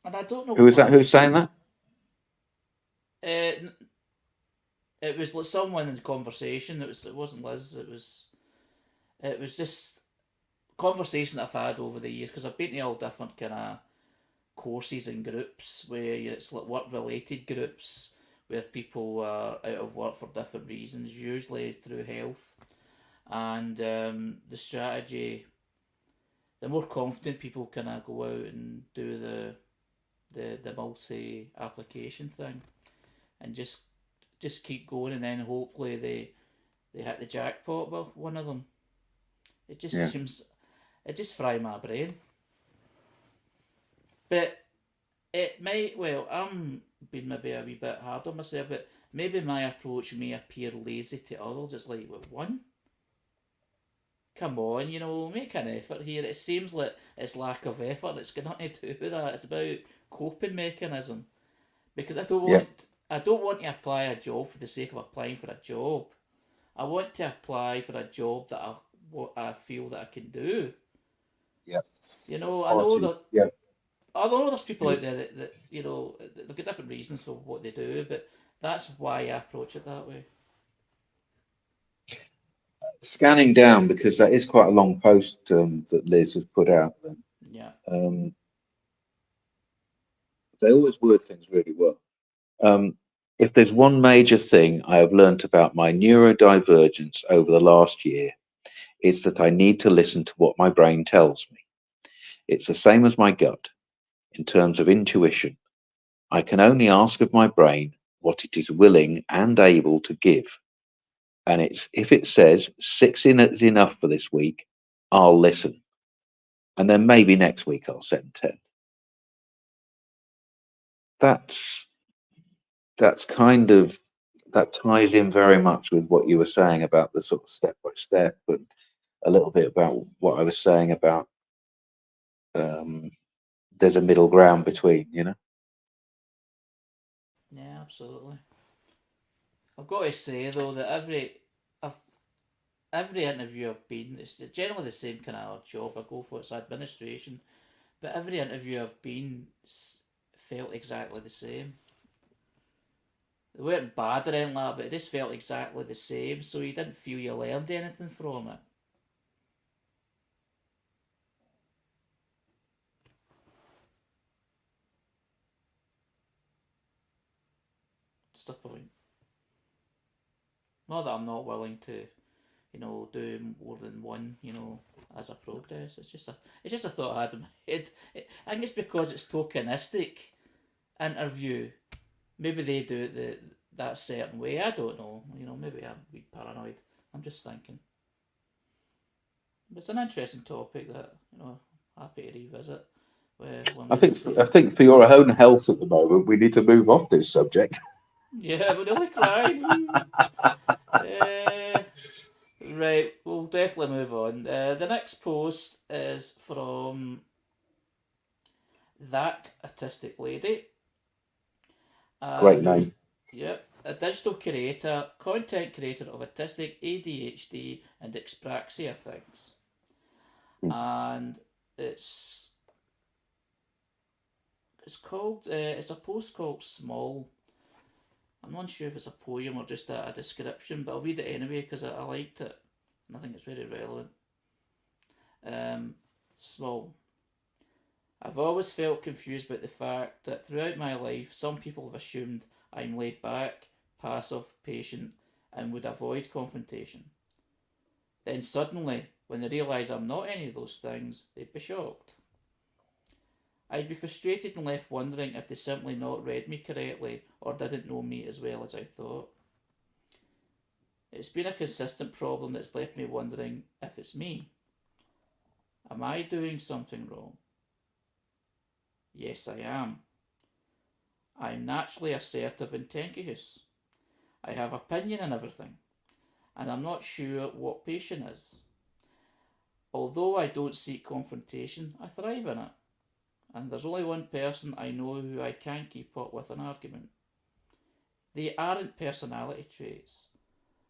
And I don't know Who is that? why. Who's saying that? It was like someone in conversation. It wasn't Liz. It was just conversation that I've had over the years, because I've been to all different kind of courses and groups where it's like work related groups where people are out of work for different reasons, usually through health. And the strategy, the more confident people kind of go out and do the multi application thing, and just keep going, and then hopefully they hit the jackpot with one of them. It just seems, it just fry my brain. But it might, well, I'm being maybe a wee bit hard on myself, but maybe my approach may appear lazy to others. It's like, what, one? Come on, make an effort here. It seems like it's lack of effort. It's got nothing to do with that. It's about coping mechanism. Because I don't want to apply a job for the sake of applying for a job. I want to apply for a job that I feel that I can do. Yeah. I know that. Yeah. I know there's people out there that they've got different reasons for what they do, but that's why I approach it that way. Scanning down, because that is quite a long post that Liz has put out there. Yeah. They always word things really well. If there's one major thing I have learnt about my neurodivergence over the last year, it's that I need to listen to what my brain tells me. It's the same as my gut in terms of intuition. I can only ask of my brain what it is willing and able to give. And if it says 6 is enough for this week, I'll listen. And then maybe next week I'll send 10. That's kind of, that ties in very much with what you were saying about the sort of step by step, and a little bit about what I was saying about there's a middle ground between, Yeah, absolutely. I've got to say though that every interview I've been, it's generally the same kind of job I go for. It's administration, but every interview I've been felt exactly the same. They weren't bad or anything like that, but it just felt exactly the same. So you didn't feel you learned anything from it. Just a point. Not that I'm not willing to, do more than one, as I progress. It's just a thought I had in my head. I think it's because it's tokenistic interview. Maybe they do it that certain way. I don't know. Maybe I'm a bit paranoid. I'm just thinking. But it's an interesting topic that happy to revisit. I think for your own health at the moment, we need to move off this subject. Yeah, but nearly crying. Right, we'll definitely move on. The next post is from That Autistic Lady. Great name. Yep, a digital creator, content creator of autistic, ADHD, and dyspraxia things. And it's called, it's a post called Small. I'm not sure if it's a poem or just a description, but I'll read it anyway because I liked it and I think it's very relevant. Small. I've always felt confused about the fact that throughout my life, some people have assumed I'm laid back, passive, patient, and would avoid confrontation. Then suddenly, when they realise I'm not any of those things, they'd be shocked. I'd be frustrated and left wondering if they simply not read me correctly or didn't know me as well as I thought. It's been a consistent problem that's left me wondering if it's me. Am I doing something wrong? Yes, I am. I'm naturally assertive and tenacious. I have opinion in everything, and I'm not sure what patience is. Although I don't seek confrontation, I thrive in it, and there's only one person I know who I can't keep up with an argument. They aren't personality traits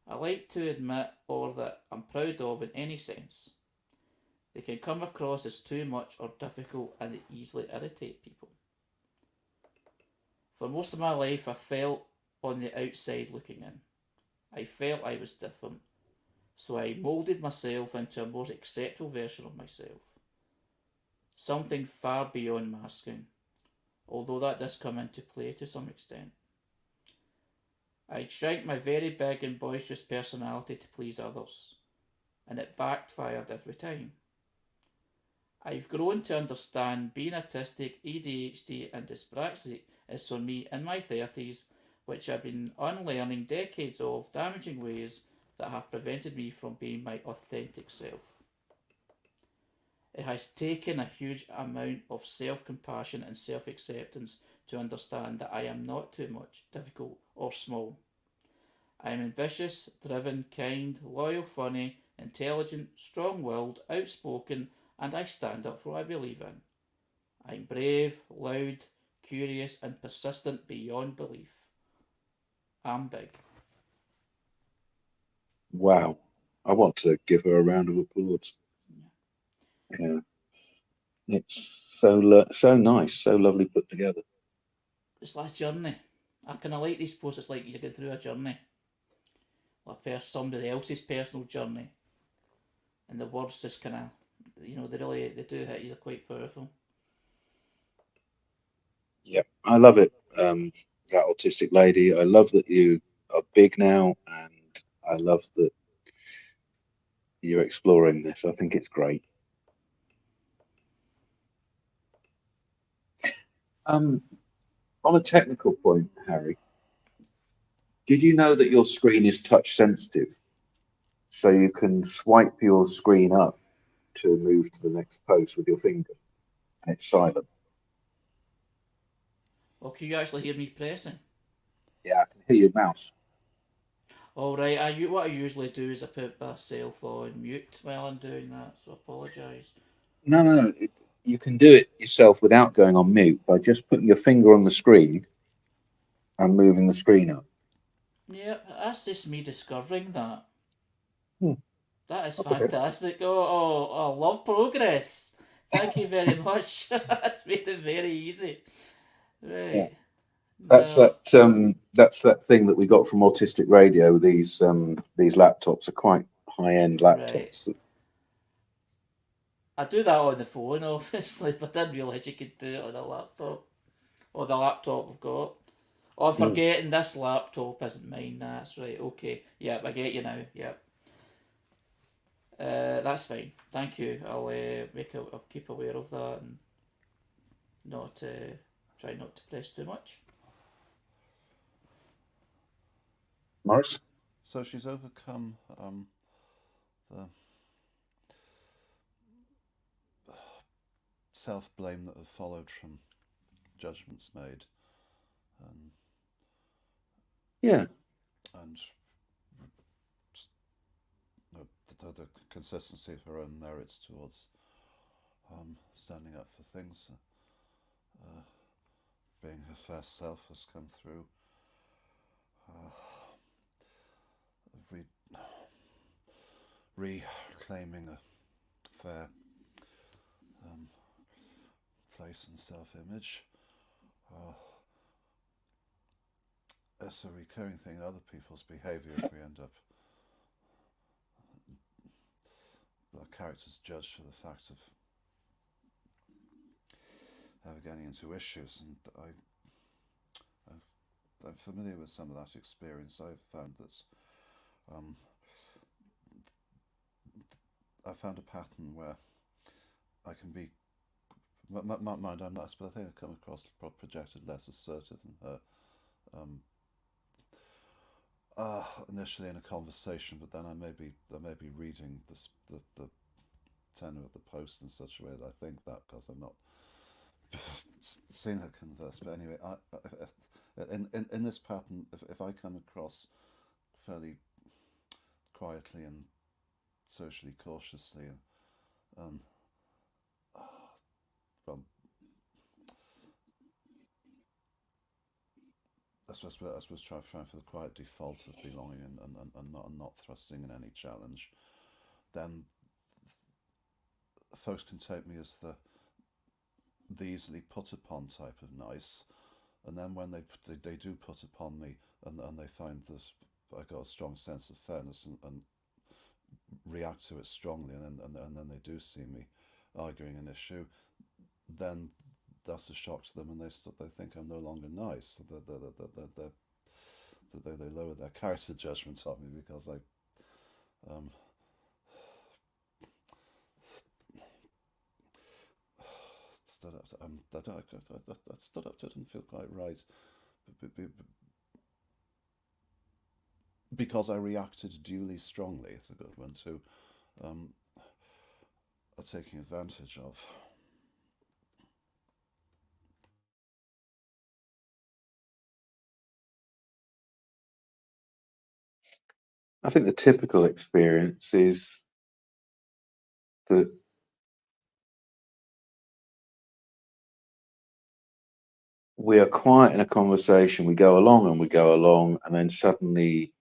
I like to admit or that I'm proud of in any sense. They can come across as too much or difficult and they easily irritate people. For most of my life, I felt on the outside looking in. I felt I was different, so I moulded myself into a more acceptable version of myself. Something far beyond masking, although that does come into play to some extent. I shrank my very big and boisterous personality to please others, and it backfired every time. I've grown to understand being autistic, ADHD, and dyspraxic is for me in my 30s, which I've been unlearning decades of damaging ways that have prevented me from being my authentic self. It has taken a huge amount of self-compassion and self-acceptance to understand that I am not too much, difficult, or small. I am ambitious, driven, kind, loyal, funny, intelligent, strong-willed, outspoken, and I stand up for what I believe in. I'm brave, loud, curious, and persistent beyond belief. I'm big. Wow. I want to give her a round of applause. Yeah. It's so nice, so lovely put together. It's like a journey. I kind of like these posts. It's like you're going through a journey, like somebody else's personal journey, and the words just kind of, they do hit you. They're quite powerful. Yeah, I love it. That autistic lady. I love that you are big now, and I love that you're exploring this. I think it's great. On a technical point, Harry, did you know that your screen is touch sensitive? So you can swipe your screen up to move to the next post with your finger, and it's silent. Well, can you actually hear me pressing? Yeah, I can hear your mouse. All right. What I usually do is I put myself on mute while I'm doing that, so I apologise. No. You can do it yourself without going on mute by just putting your finger on the screen and moving the screen up. Yeah, that's just me discovering that. Hmm. That is That's okay. fantastic. I love progress. Thank you very much. That's made it very easy. Right. Yeah. That's that thing that we got from Autistic Radio. These laptops are quite high-end laptops. Right. I do that on the phone, obviously, but I didn't realise you could do it on a laptop. Or the laptop I've got. Oh, I'm forgetting this laptop isn't mine. That's right. Okay. Yep, I get you now. Yep. That's fine. Thank you. I'll keep aware of that and not try not to press too much. Morris? So she's overcome the self-blame that have followed from judgments made, Yeah. and the consistency of her own merits towards standing up for things, being her first self has come through. Reclaiming a fair place and self-image. It's a recurring thing in other people's behaviour if we end up our characters judged for the fact of getting into issues, and I'm familiar with some of that experience. I've found that I found a pattern where I can be, mind I'm nice, but I think I come across projected less assertive than her initially in a conversation, but then I may be reading the tenor of the post in such a way that I think that because I'm not seen her converse, but anyway, in this pattern, if I come across fairly quietly and socially cautiously, and well, I suppose trying for the quiet default of belonging and not thrusting in any challenge, then folks can take me as the easily put upon type of nice, and then when they do put upon me and they find that I got a strong sense of fairness and react to it strongly, and then they do see me arguing an issue, then that's a shock to them, and they think I'm no longer nice. They lower their character judgment of me because I stood up. That stood up to it didn't feel quite right, because I reacted duly strongly. It's a good one too. Are taking advantage of. I think the typical experience is that we are quiet in a conversation, we go along, and then suddenly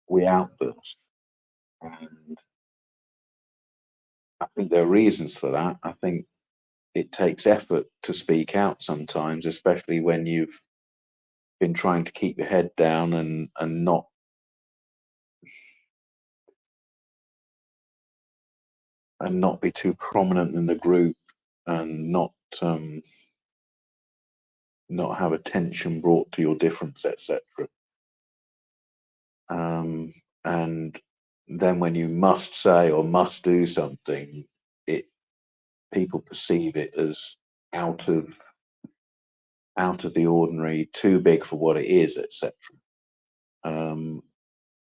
we outburst. And I think there are reasons for that. I think it takes effort to speak out sometimes, especially when you've been trying to keep your head down and not be too prominent in the group, and not have attention brought to your difference, etc. And then when you must say or must do something, people perceive it as out of the ordinary, too big for what it is, etc.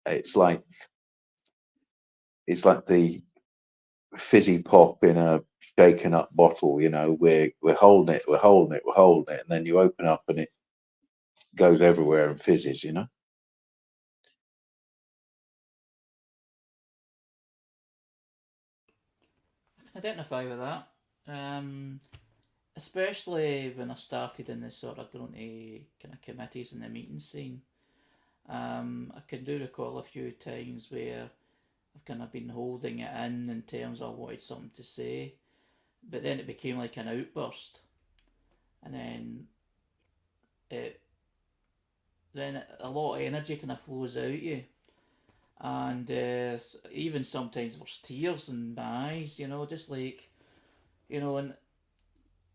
It's like the fizzy pop in a shaken up bottle. We're holding it, and then you open up and it goes everywhere and fizzes. Identify with that. Especially when I started in this sort of going to kind of committees and the meeting scene. I can do recall a few times where I've kind of been holding it in terms of I wanted something to say, but then it became like an outburst, and then a lot of energy kind of flows out you, and even sometimes there's tears in my eyes, just like, and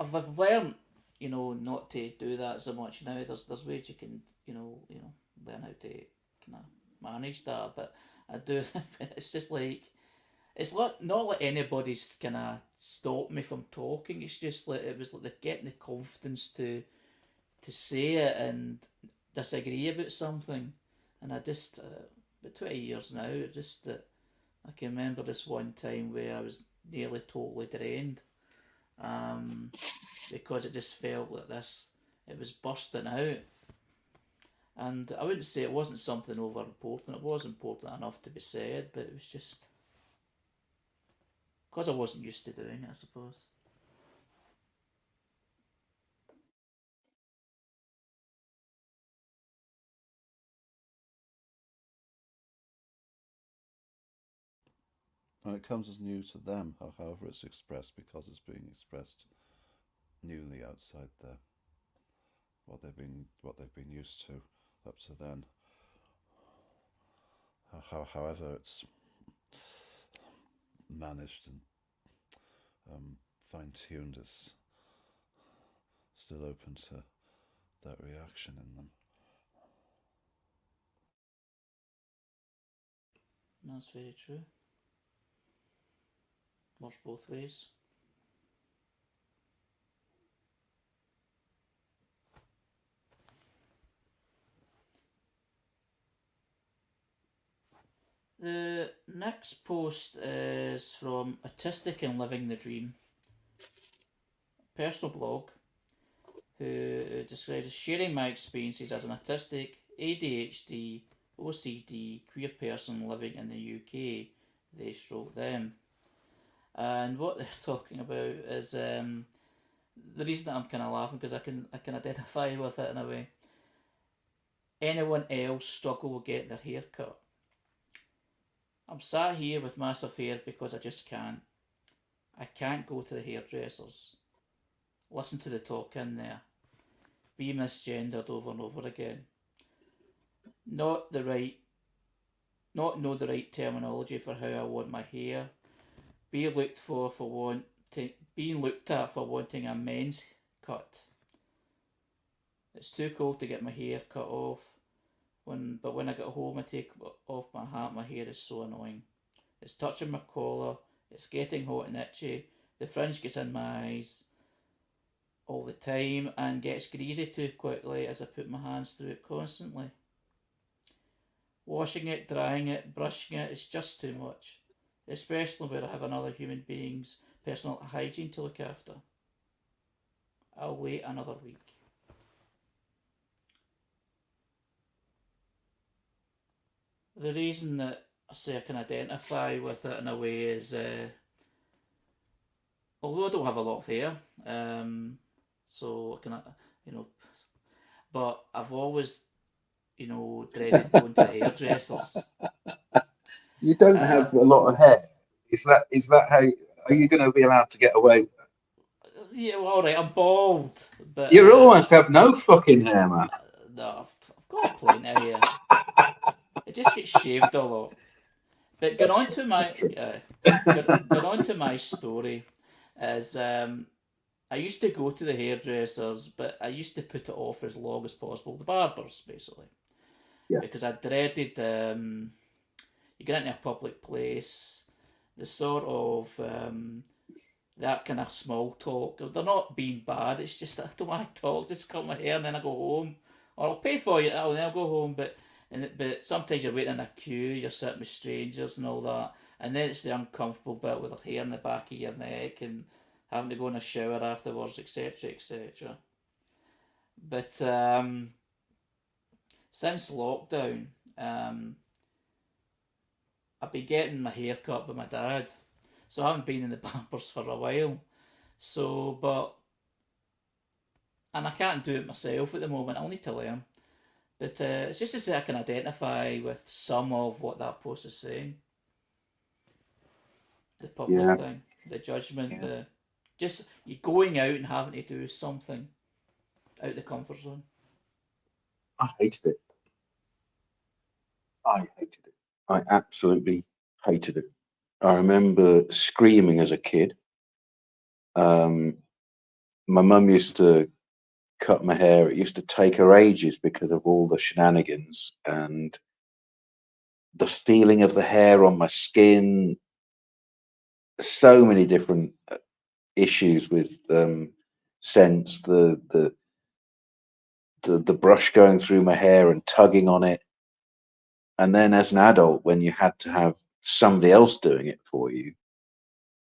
I've learned, not to do that so much now. There's ways you can, learn how to kind of manage that, but I do. It's just like not like anybody's kind of stop me from talking. It's just like it was like getting the confidence to say it and disagree about something, and I just about 20 years now. Just that I can remember this one time where I was nearly totally drained, because it just felt like it was bursting out. And I wouldn't say it wasn't something over important. It was important enough to be said, but it was just because I wasn't used to doing it, I suppose. And it comes as new to them, however it's expressed, because it's being expressed newly outside what they've been used to up to then. However it's managed and fine-tuned is still open to that reaction in them. That's very true. Works both ways. The next post is from Autistic and Living the Dream. personal blog who describes sharing my experiences as an autistic, ADHD, OCD, queer person living in the UK. They stroke them. And what they're talking about is the reason that I'm kind of laughing because I can identify with it in a way. Anyone else struggle with getting their hair cut? I'm sat here with massive hair because I just can't. I can't go to the hairdressers. Listen to the talk in there. Be misgendered over and over again. Not know the right terminology for how I want my hair. Being looked at for wanting a men's cut. It's too cold to get my hair cut off. But when I get home, I take off my hat. My hair is so annoying. It's touching my collar. It's getting hot and itchy. The fringe gets in my eyes all the time and gets greasy too quickly as I put my hands through it constantly. Washing it, drying it, brushing it, it's just too much. Especially where I have another human being's personal hygiene to look after. I'll wait another week. The reason that I say I can identify with it in a way is, although I don't have a lot of hair, so I can, but I've always, dreaded going to the hairdressers. You don't have a lot of hair. Is that how? Are you going to be allowed to get away with that? Yeah, well, all right, I'm bald, but You almost have no fucking hair, man. No, I've got plenty of hair. It just gets shaved a lot. But going on to my story is I used to go to the hairdressers, but I used to put it off as long as possible. The barbers, basically. Yeah. Because I dreaded you get into a public place, the sort of that kind of small talk. They're not being bad. It's just that I don't want to talk. Just cut my hair and then I go home, or I'll pay for you. And then I'll go home. But sometimes you're waiting in a queue. You're sitting with strangers and all that, and then it's the uncomfortable bit with the hair in the back of your neck and having to go in a shower afterwards, etc., etc. But since lockdown, I've been getting my hair cut by my dad, so I haven't been in the barbers for a while. And I can't do it myself at the moment. I'll need to learn. But it's just to say I can identify with some of what that post is saying. The public thing, the judgment, just you going out and having to do something out the comfort zone. I hated it. I absolutely hated it. I remember screaming as a kid. My mum used to cut my hair. It used to take her ages because of all the shenanigans and the feeling of the hair on my skin. So many different issues with scents, the brush going through my hair and tugging on it. And then as an adult, when you had to have somebody else doing it for you.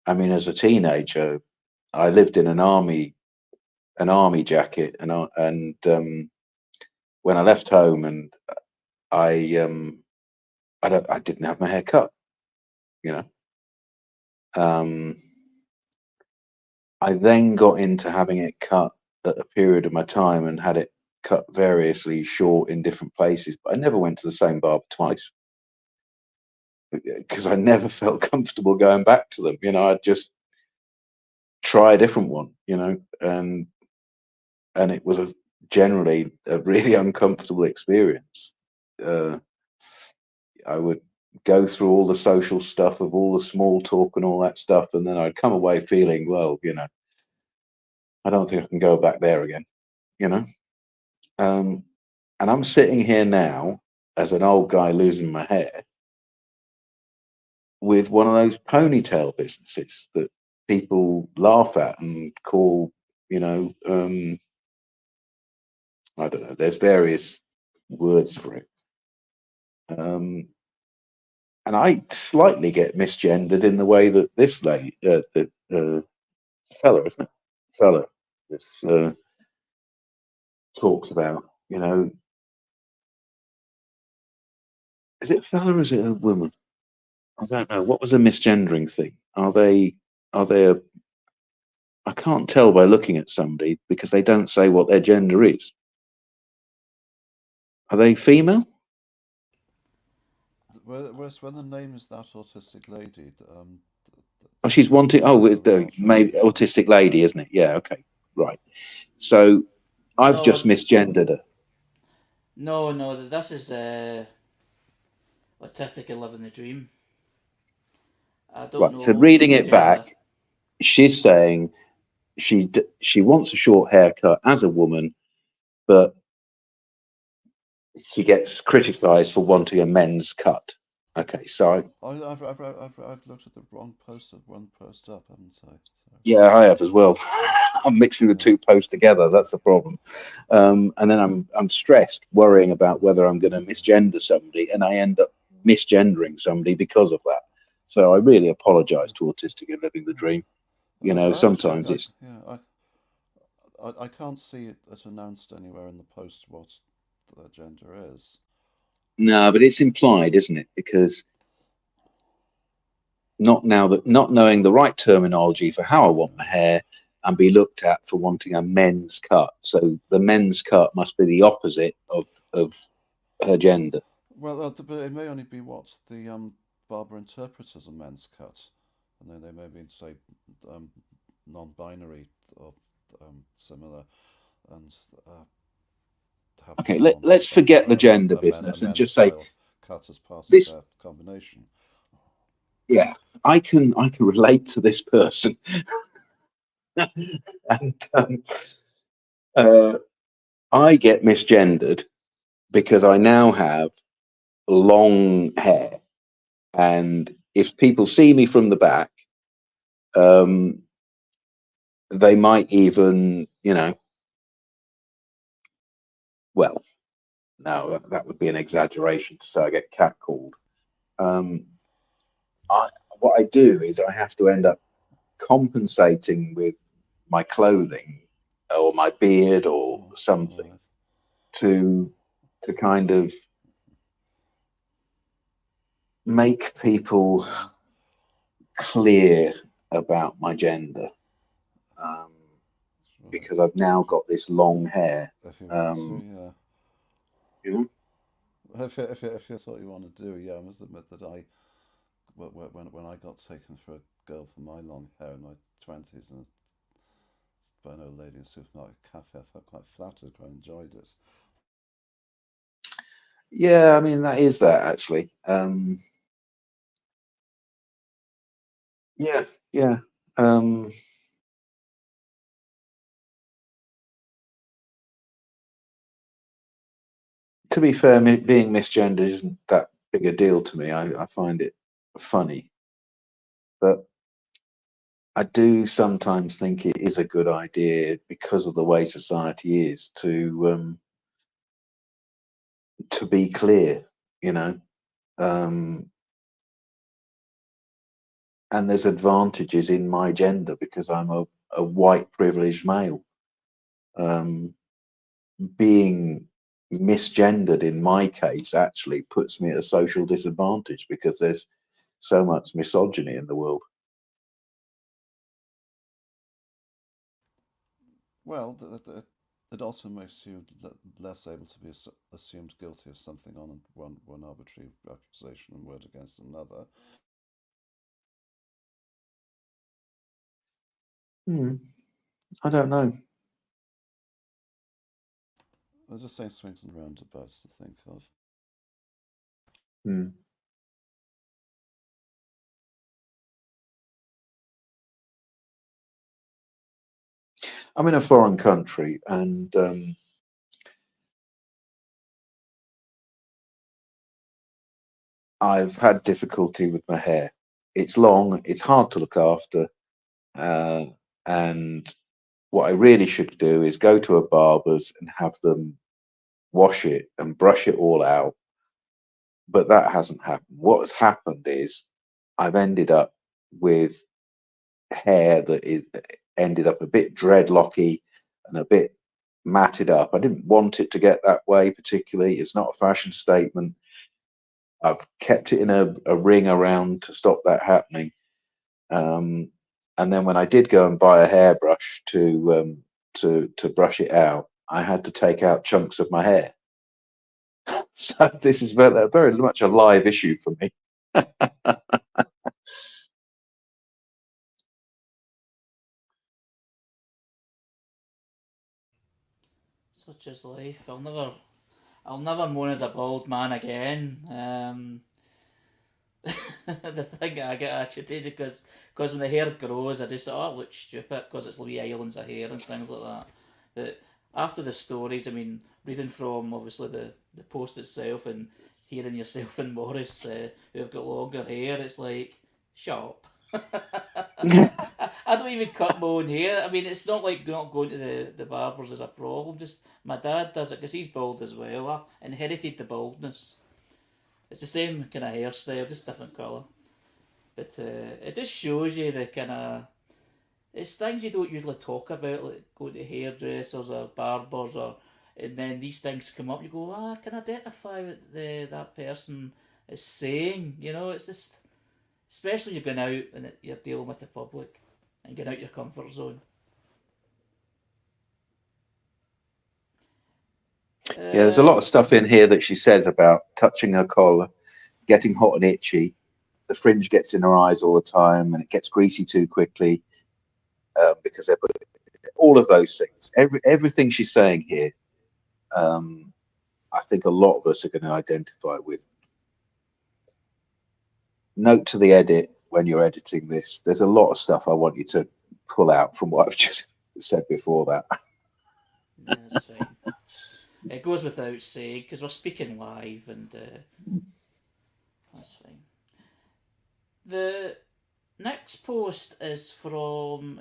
I mean, as a teenager, I lived in an army jacket, and when I left home, and I didn't have my hair cut, I then got into having it cut at a period of my time and had it cut variously short in different places, but I never went to the same barber twice because I never felt comfortable going back to them. I'd just try a different one, and it was generally a really uncomfortable experience. I would go through all the social stuff of all the small talk and all that stuff, and then I'd come away feeling, well, I don't think I can go back there again, and I'm sitting here now as an old guy losing my hair with one of those ponytail businesses that people laugh at and call, I don't know, there's various words for it. And I slightly get misgendered in the way that this lady, fella, isn't it? Fella, that talks about, you know, is it a fella or is it a woman? I don't know. What was a misgendering thing? Are they a, I can't tell by looking at somebody because they don't say what their gender is. Are they female? Whereas when the name is that autistic lady, Oh, she's wanting. Oh, with the maybe autistic lady, isn't it? Yeah. Okay. Right. So I've just No, misgendered her. no, this is Autistic and Living the Dream. I don't Right. So know reading it particular. back, she's saying she wants a short haircut as a woman, but she gets criticised for wanting a men's cut. Okay, so I've looked at the wrong post of one post up, haven't I? So. yeah, I have as well. I'm mixing the two posts together. That's the problem. And then I'm stressed, worrying about whether I'm going to misgender somebody, and I end up misgendering somebody because of that. So I really apologise to Autistic and Living the Dream. You know, sometimes it's I can't see it announced anywhere in the post what the gender is. no, but it's implied, isn't it? Because not knowing the right terminology for how I want my hair and be looked at for wanting a men's cut. So the men's cut must be the opposite of her gender. Well, but it may only be what the barber interprets as a men's cut, and then they may be say non-binary or similar, and okay, let's forget the gender business and just say cut as part this of that combination. Yeah, I can relate to this person, and I get misgendered because I now have long hair, and if people see me from the back, they might even, you know, well, no, that would be an exaggeration to say I get catcalled. What I do is I have to end up compensating with my clothing or my beard or something to kind of make people clear about my gender, because I've now got this long hair. If you want to, You know? If that's what you want to do, yeah, I must admit that when I got taken for a girl for my long hair in my 20s and by an old lady in a supermarket cafe, I felt quite flattered, quite enjoyed it. Yeah, I mean, that is that actually. Yeah. To be fair, being misgendered isn't that big a deal to me. I find it funny, but I do sometimes think it is a good idea because of the way society is to be clear, you know. And there's advantages in my gender because I'm a white privileged male. Being misgendered in my case actually puts me at a social disadvantage because there's so much misogyny in the world. Well, it also makes you less able to be assumed guilty of something on one arbitrary accusation and word against another. I don't know. I'm just saying swings and roundabouts to think of. I'm in a foreign country and I've had difficulty with my hair. It's long, it's hard to look after, and what I really should do is go to a barber's and have them wash it and brush it all out. But that hasn't happened. What has happened is I've ended up with hair that is ended up a bit dreadlocky, and a bit matted up. I didn't want it to get that way particularly. It's not a fashion statement. I've kept it in a ring around to stop that happening. And then when I did go and buy a hairbrush to brush it out, I had to take out chunks of my hair. So this is very much a live issue for me. Such is life. I'll never moan as a bald man again. The thing I get agitated because when the hair grows, I just say, oh, it looks stupid because it's wee islands of hair and things like that. But after the stories, I mean, reading from obviously the post itself and hearing yourself and Morris who've got longer hair, it's like, shut up. I don't even cut my own hair. I mean, it's not like not going to the barbers is a problem. Just my dad does it because he's bald as well. I inherited the baldness. It's the same kind of hairstyle, just different colour. But it just shows you the kind of... It's things you don't usually talk about, like going to hairdressers or barbers, and then these things come up. You go, I can identify with that person is saying. You know, it's just... Especially when you're going out and you're dealing with the public and getting out your comfort zone. Yeah, there's a lot of stuff in here that she says about touching her collar, getting hot and itchy, the fringe gets in her eyes all the time, and it gets greasy too quickly because they're all of those things. Everything she's saying here, I think a lot of us are going to identify with. Note to the edit when you're editing this: there's a lot of stuff I want you to pull out from what I've just said before that. Yeah, that's fine. It goes without saying because we're speaking live, and that's fine. The next post is from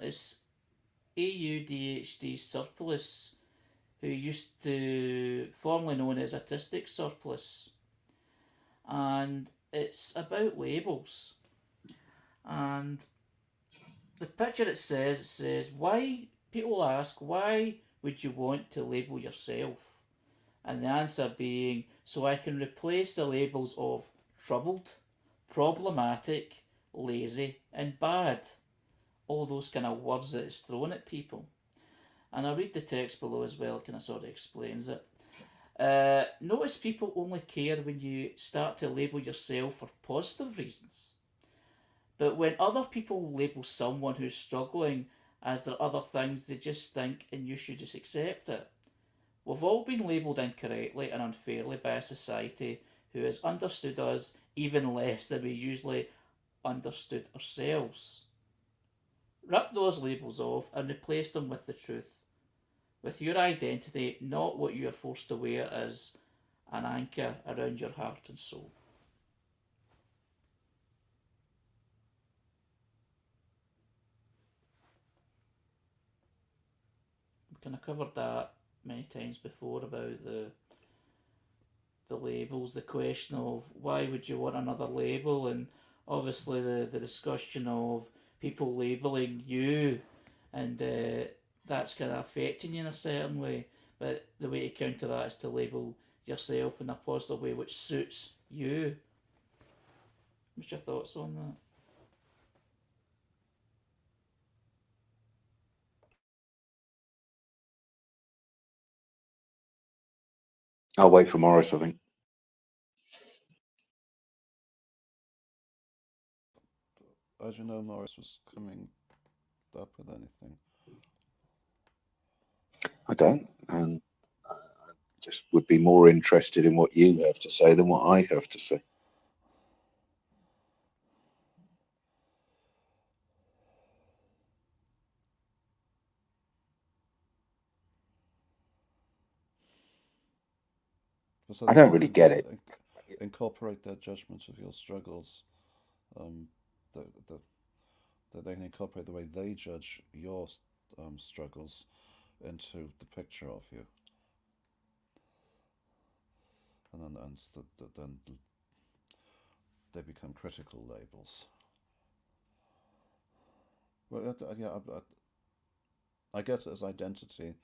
AUDHD Surplus, who used to formerly known as Autistic Surplus, and it's about labels. And the picture it says why people ask why would you want to label yourself, and the answer being so I can replace the labels of troubled, problematic, lazy, and bad. All those kind of words that it's thrown at people. And I'll read the text below as well, it kind of sort of explains it. Notice people only care when you start to label yourself for positive reasons. But when other people label someone who's struggling as there are other things, they just think and you should just accept it. We've all been labelled incorrectly and unfairly by a society who has understood us even less than we usually understood ourselves. Rip those labels off and replace them with the truth, with your identity, not what you are forced to wear as an anchor around your heart and soul. We kind of covered that many times before about the labels, the question of why would you want another label, and obviously the discussion of people labelling you, and that's kind of affecting you in a certain way. But the way to counter that is to label yourself in a positive way which suits you. What's your thoughts on that? I'll wait for Morris, I think. As you know, Morris was coming up with anything. I don't, and I just would be more interested in what you have to say than what I have to say. So I don't really get it. Incorporate their judgment of your struggles. That they can incorporate the way they judge your struggles into the picture of you, and then they become critical labels. Well, yeah, I get it as identity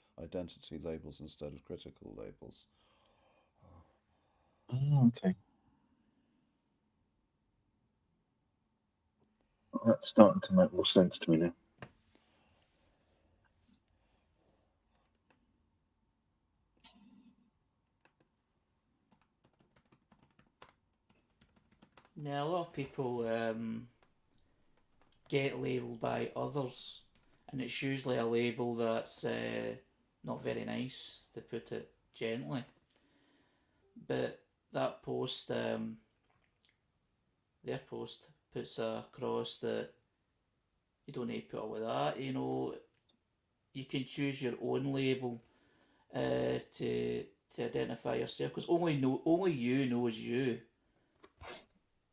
labels instead of critical labels. Oh, okay. Well, that's starting to make more sense to me now. Yeah, a lot of people get labelled by others, and it's usually a label that's not very nice, to put it gently. But that post, their post, puts across that you don't need to put up with that. You know, you can choose your own label to identify yourself, because only you knows you,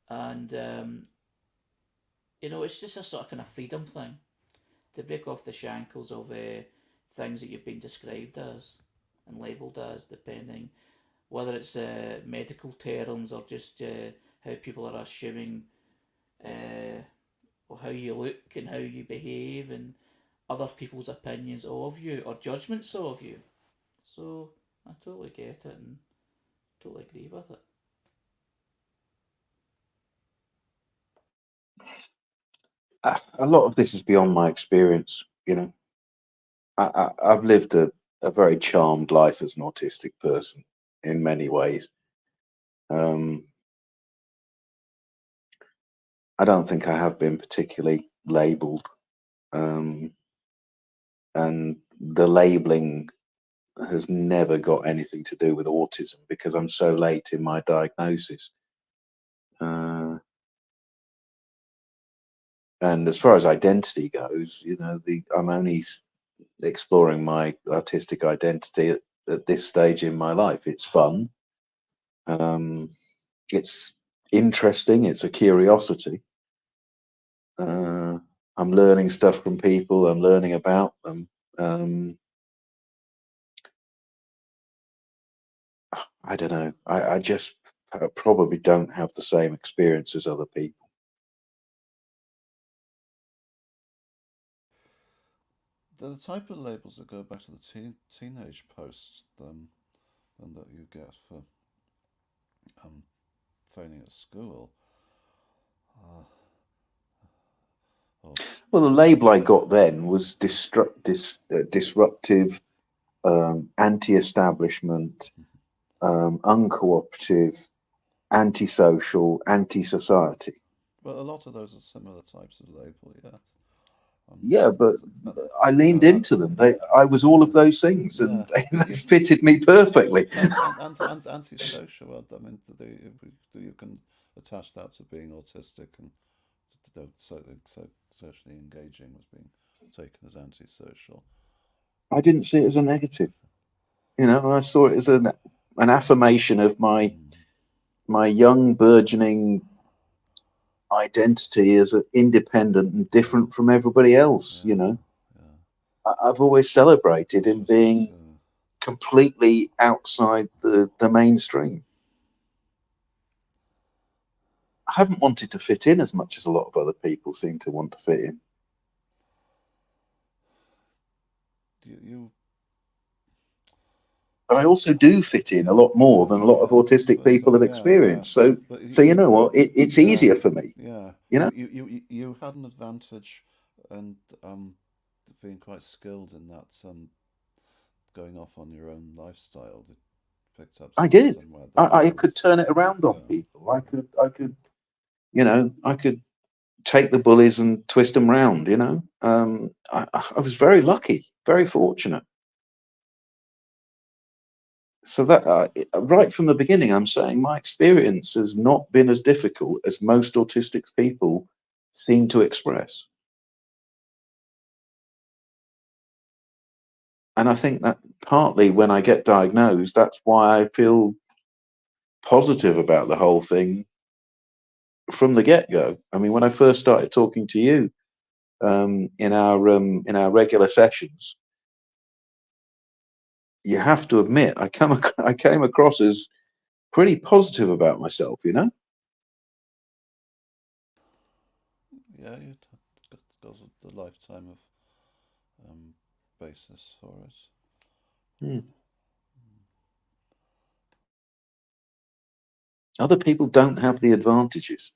and you know, it's just a sort of kind of freedom thing to break off the shackles of things that you've been described as and labelled as, depending whether it's medical terms or just how people are assuming how you look and how you behave and other people's opinions of you or judgments of you. So I totally get it and totally agree with it. A lot of this is beyond my experience. You know, I've lived a very charmed life as an autistic person in many ways. I don't think I have been particularly labelled, and the labelling has never got anything to do with autism because I'm so late in my diagnosis. And as far as identity goes, you know, I'm only exploring my artistic identity at this stage in my life. It's fun. It's interesting. It's a curiosity. I'm learning stuff from people. I'm learning about them. I don't know. I just probably don't have the same experience as other people. They're the type of labels that go back to the teenage posts and that you get for failing at school. Well, the label I got then was disruptive, anti-establishment, uncooperative, antisocial, anti-society. Well, a lot of those are similar types of label, yes. Yeah, but I leaned into them. I was all of those things, and they fitted me perfectly. Antisocial. I mean, you can attach that to being autistic, and socially engaging was being taken as antisocial. I didn't see it as a negative. You know, I saw it as an affirmation of my young burgeoning identity as independent and different from everybody else. You know, I've always celebrated in being completely outside the mainstream. I haven't wanted to fit in as much as a lot of other people seem to want to fit in. But I also do fit in a lot more than a lot of autistic people have experienced. So you know what? It's easier for me. Yeah. You know, you had an advantage, and being quite skilled in that, going off on your own lifestyle. That picked up. I did. I could turn it around on people. I could, you know, I could take the bullies and twist them round. You know, I was very lucky, very fortunate. So that right from the beginning, I'm saying my experience has not been as difficult as most autistic people seem to express. And I think that partly when I get diagnosed, that's why I feel positive about the whole thing from the get-go. I mean, when I first started talking to you in our regular sessions, you have to admit I came across as pretty positive about myself, you know. Yeah, you got the lifetime of basis for it. Other people don't have the advantages.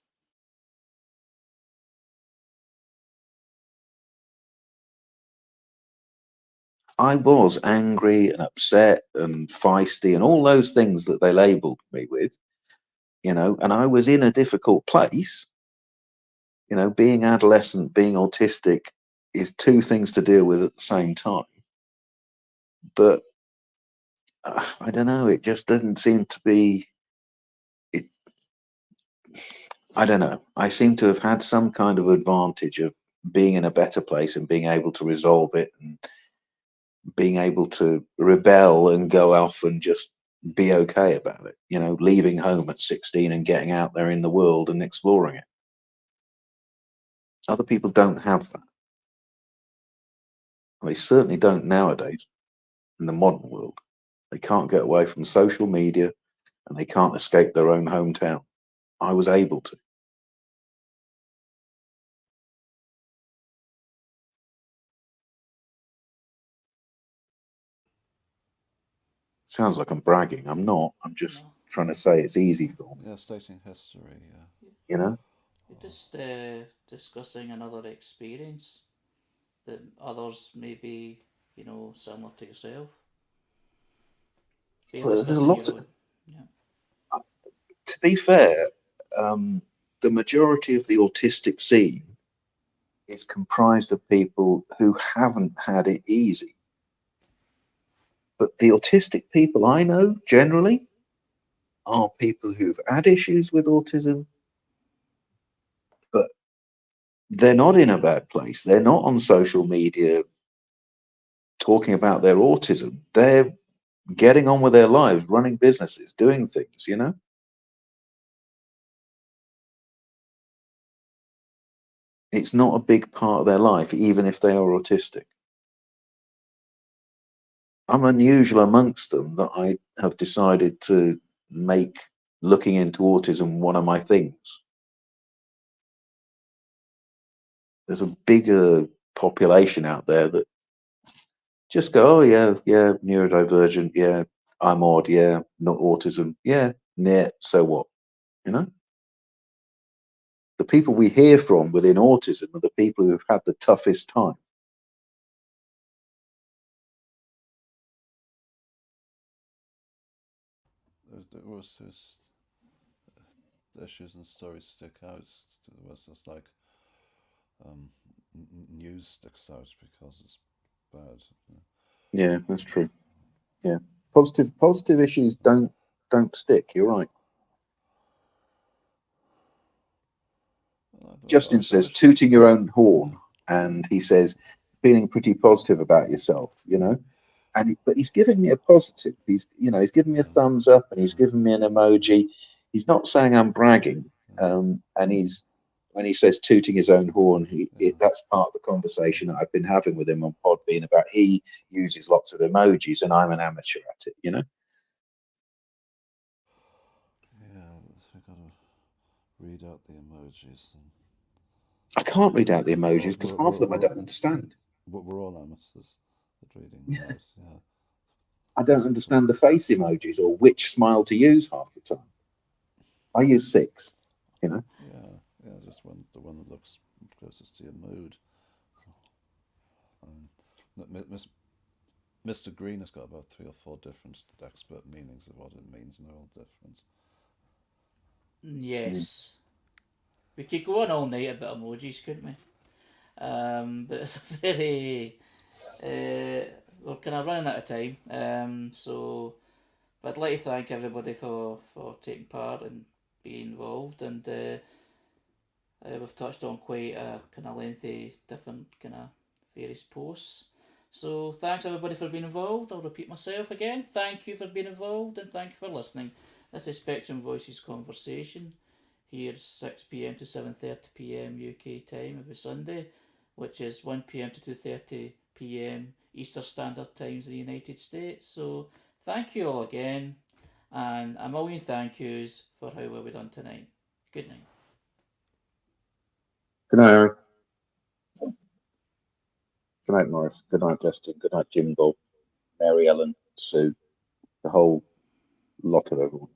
I was angry and upset and feisty and all those things that they labeled me with, and I was in a difficult place. Being adolescent, being autistic is two things to deal with at the same time. But I don't know, it just doesn't seem to be it. I don't know. I seem to have had some kind of advantage of being in a better place and being able to resolve it and being able to rebel and go off and just be okay about it, leaving home at 16 and getting out there in the world and exploring it. Other people don't have that. They certainly don't nowadays in the modern world. They can't get away from social media and they can't escape their own hometown. I was able to. Sounds like I'm bragging. I'm not. I'm just trying to say it's easy for me. Yeah, stating history, yeah. You're just discussing another experience that others may be, similar to yourself. Well, there's a lot of... To be fair, the majority of the autistic scene is comprised of people who haven't had it easy. But the autistic people I know generally are people who've had issues with autism, but they're not in a bad place. They're not on social media talking about their autism. They're getting on with their lives, running businesses, doing things, It's not a big part of their life, even if they are autistic. I'm unusual amongst them that I have decided to make looking into autism one of my things. There's a bigger population out there that just go, oh yeah, neurodivergent, yeah, I'm odd, yeah, not autism, yeah, so what, The people we hear from within autism are the people who've had the toughest time. There was this issues and stories stick out. It was just like news sticks out because it's bad. Yeah, that's true. Yeah, positive issues don't stick. You're right. Justin says tooting your own horn, and he says feeling pretty positive about yourself. But he's giving me a positive. He's giving me a thumbs up, and he's giving me an emoji. He's not saying I'm bragging. And when he says tooting his own horn, that's part of the conversation that I've been having with him on Podbean about he uses lots of emojis, and I'm an amateur at it. Yeah, we've got to read out the emojis. I can't read out the emojis because half of them I don't understand. We're all amateurs at reading those, yeah. I don't understand the face emojis or which smile to use half the time. I use 6, Yeah, just the one that looks closest to your mood. Mr. Green has got about 3 or 4 different expert meanings of what it means, and they're all different. Yes. We could go on all night about emojis, couldn't we? But it's a very... we're kind of running out of time. But I'd like to thank everybody for taking part and being involved. And we've touched on quite a kind of lengthy, different kind of various posts. So thanks everybody for being involved. I'll repeat myself again. Thank you for being involved and thank you for listening. This is Spectrum Voices Conversation. Here 6 p.m. to 7:30 p.m. UK time every Sunday, which is 1 p.m. to 2:30 p.m. Eastern Standard Times in the United States. So thank you all again, and a million thank yous for how well we done tonight. Good night. Good night, Eric. Good night, Morris. Good night, Justin. Good night, Jim Bob, Mary Ellen, Sue, the whole lot of everyone.